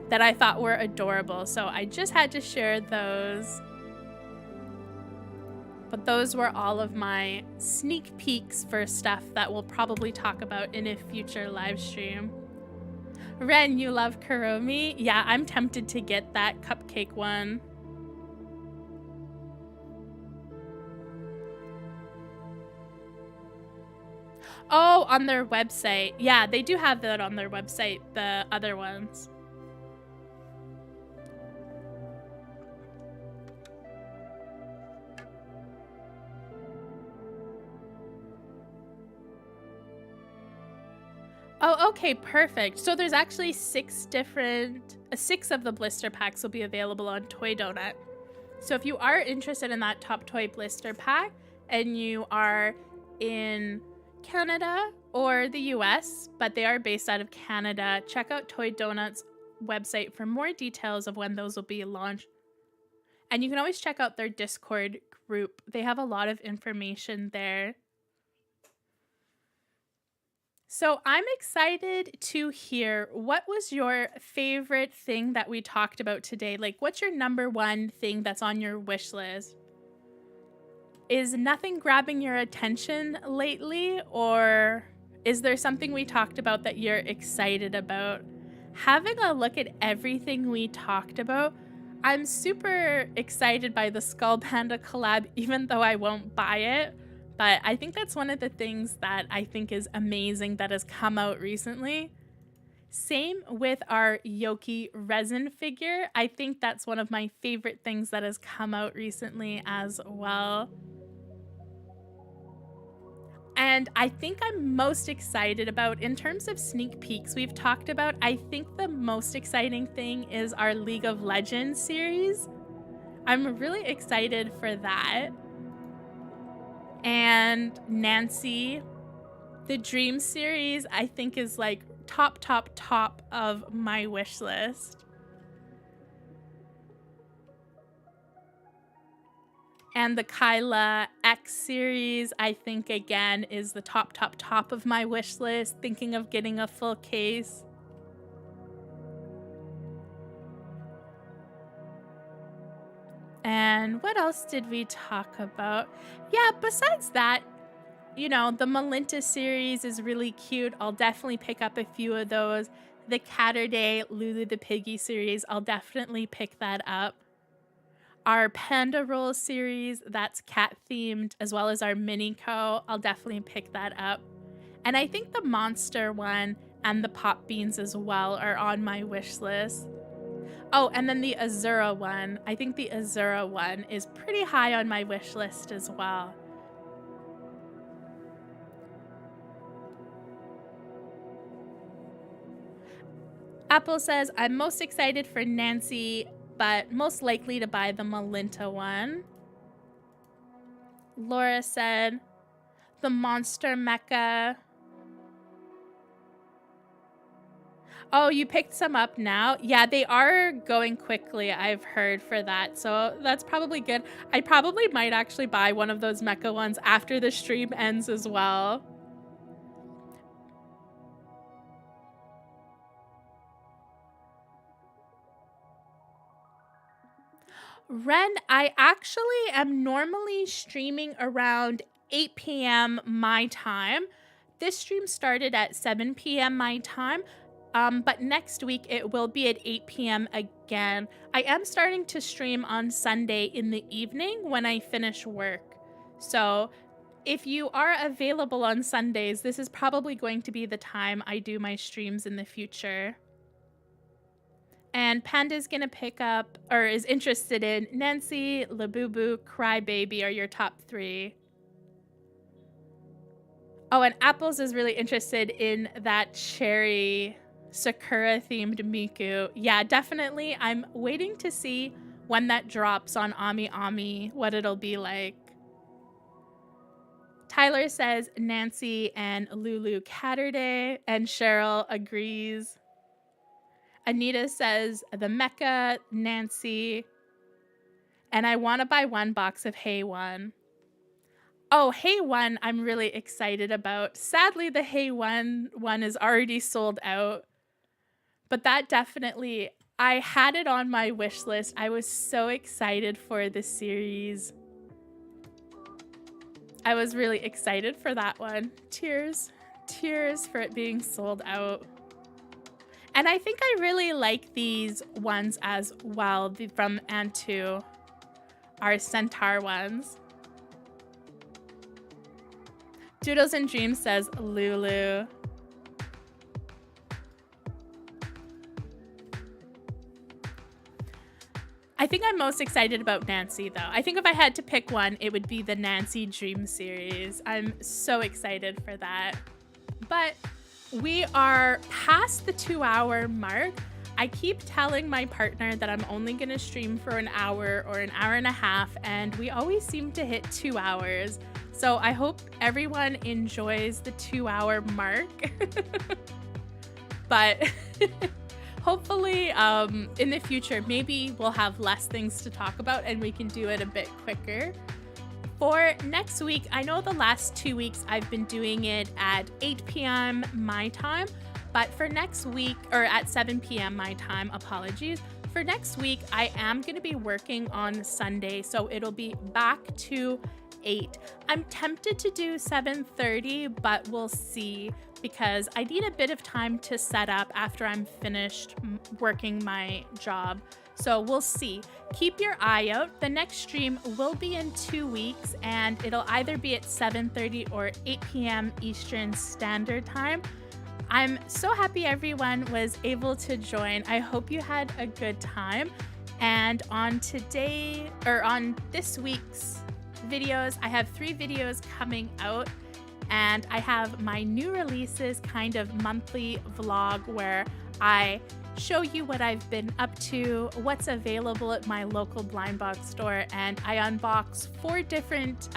A: that I thought were adorable. So I just had to share those. But those were all of my sneak peeks for stuff that we'll probably talk about in a future live stream. Ren, you love Kuromi? Yeah, I'm tempted to get that cupcake one. Oh, on their website. Yeah, they do have that on their website, the other ones. Oh, okay, perfect. So there's actually 6 of the blister packs will be available on Toy Donut. So if you are interested in that Top Toy blister pack and you are in Canada or the US, but they are based out of Canada, check out Toy Donut's website for more details of when those will be launched. And you can always check out their Discord group. They have a lot of information there. So I'm excited to hear, what was your favorite thing that we talked about today? Like, what's your number one thing that's on your wish list? Is nothing grabbing your attention lately, or is there something we talked about that you're excited about? Having a look at everything we talked about, I'm super excited by the Skull Panda collab, even though I won't buy it. But I think that's one of the things that I think is amazing that has come out recently. Same with our Yoki resin figure. I think that's one of my favorite things that has come out recently as well. And I think I'm most excited about, in terms of sneak peeks we've talked about, I think the most exciting thing is our League of Legends series. I'm really excited for that. And Nancy, the Dream series, I think is like top of my wish list. And the Kyla X series, I think, again, is the top of my wish list. Thinking of getting a full case. And what else did we talk about? Yeah, besides that, you know, the Melinta series is really cute. I'll definitely pick up a few of those. The Catterday Lulu the Piggy series, I'll definitely pick that up. Our Panda Roll series, that's cat themed, as well as our Mini Co. I'll definitely pick that up. And I think the Monster one and the Pop Beans as well are on my wish list. Oh, and then the Azura one. I think the Azura one is pretty high on my wish list as well. Apple says, I'm most excited for Nancy, but most likely to buy the Melinta one. Laura said, the Monster Mecha. Oh, you picked some up now? Yeah, they are going quickly, I've heard, for that. So that's probably good. I probably might actually buy one of those mecha ones after the stream ends as well. Ren, I actually am normally streaming around 8 p.m. my time. This stream started at 7 p.m. my time, but next week it will be at 8 p.m. again. I am starting to stream on Sunday in the evening when I finish work. So if you are available on Sundays, this is probably going to be the time I do my streams in the future. And Panda's gonna pick up, or is interested in, Nancy, Labubu, Crybaby are your top 3. Oh, and Apples is really interested in that cherry Sakura themed Miku. Yeah, definitely. I'm waiting to see when that drops on Ami Ami, what it'll be like. Tyler says Nancy and Lulu Catterday, and Cheryl agrees. Anita says the Mecha, Nancy, and I want to buy 1 box of Hey One. Oh, Hey One, I'm really excited about. Sadly, the Hey One is already sold out, but that definitely, I had it on my wish list. I was so excited for the series. I was really excited for that one. Tears for it being sold out. And I think I really like these ones as well, from Antu, our Centaur ones. Doodles and Dreams says Lulu. I think I'm most excited about Nancy, though. I think if I had to pick one, it would be the Nancy Dream series. I'm so excited for that. But we are past the 2-hour mark. I keep telling my partner that I'm only going to stream for an hour or an hour and a half, and we always seem to hit 2 hours. So I hope everyone enjoys the 2-hour mark. But hopefully in the future, maybe we'll have less things to talk about and we can do it a bit quicker. For next week, I know the last 2 weeks I've been doing it at 8 p.m. my time, but for next week, or at 7 p.m. my time, apologies. For next week, I am going to be working on Sunday, so it'll be back to 8. I'm tempted to do 7:30, but we'll see, because I need a bit of time to set up after I'm finished working my job. So we'll see. Keep your eye out. The next stream will be in 2 weeks, and it'll either be at 7:30 or 8 p.m. Eastern Standard Time. I'm so happy everyone was able to join. I hope you had a good time. And on this week's videos, I have 3 videos coming out, and I have my new releases kind of monthly vlog where I show you what I've been up to, what's available at my local blind box store, and I unbox 4 different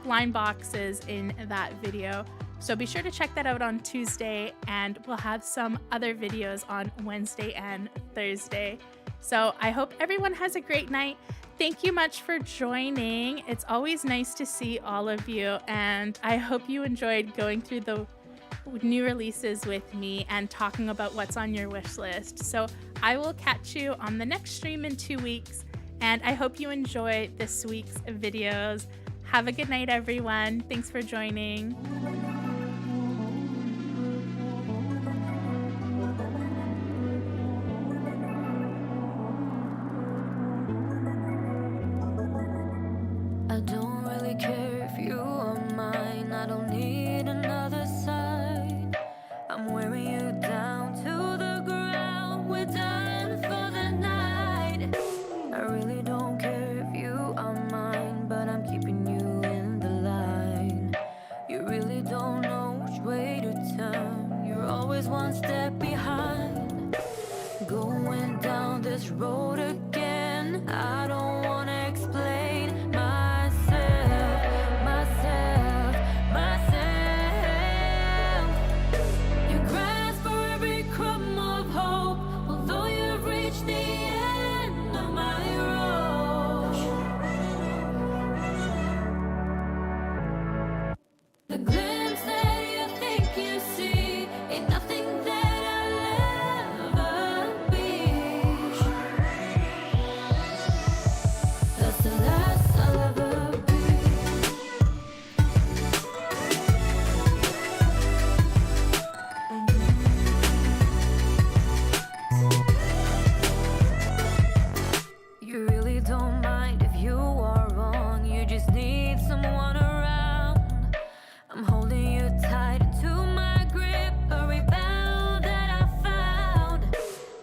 A: blind boxes in that video. So be sure to check that out on Tuesday, and we'll have some other videos on Wednesday and Thursday. So I hope everyone has a great night. Thank you much for joining. It's always nice to see all of you, and I hope you enjoyed going through the new releases with me and talking about what's on your wish list. So I will catch you on the next stream in 2 weeks, and I hope you enjoy this week's videos. Have a good night, everyone. Thanks for joining.
B: I don't really care if you are mine. I don't need another sign. I'm wearing you down to the ground. We're done for the night. I really don't care if you are mine, but I'm keeping you in the line. You really don't know which way to turn. You're always one step behind. Going down this road again. I don't wanna explain myself. You grasp for every crumb of hope, although you've reached the end of my road. The glimpse that you think you see ain't nothing that I'll ever be. That's the last I'll ever be. You really don't mind if you are wrong. You just need someone around. I'm holding you tight into my grip, a rebound that I found.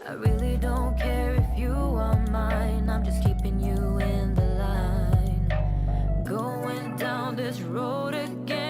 B: I really don't care if you are mine. I'm just keeping you in the line. Going down this road again.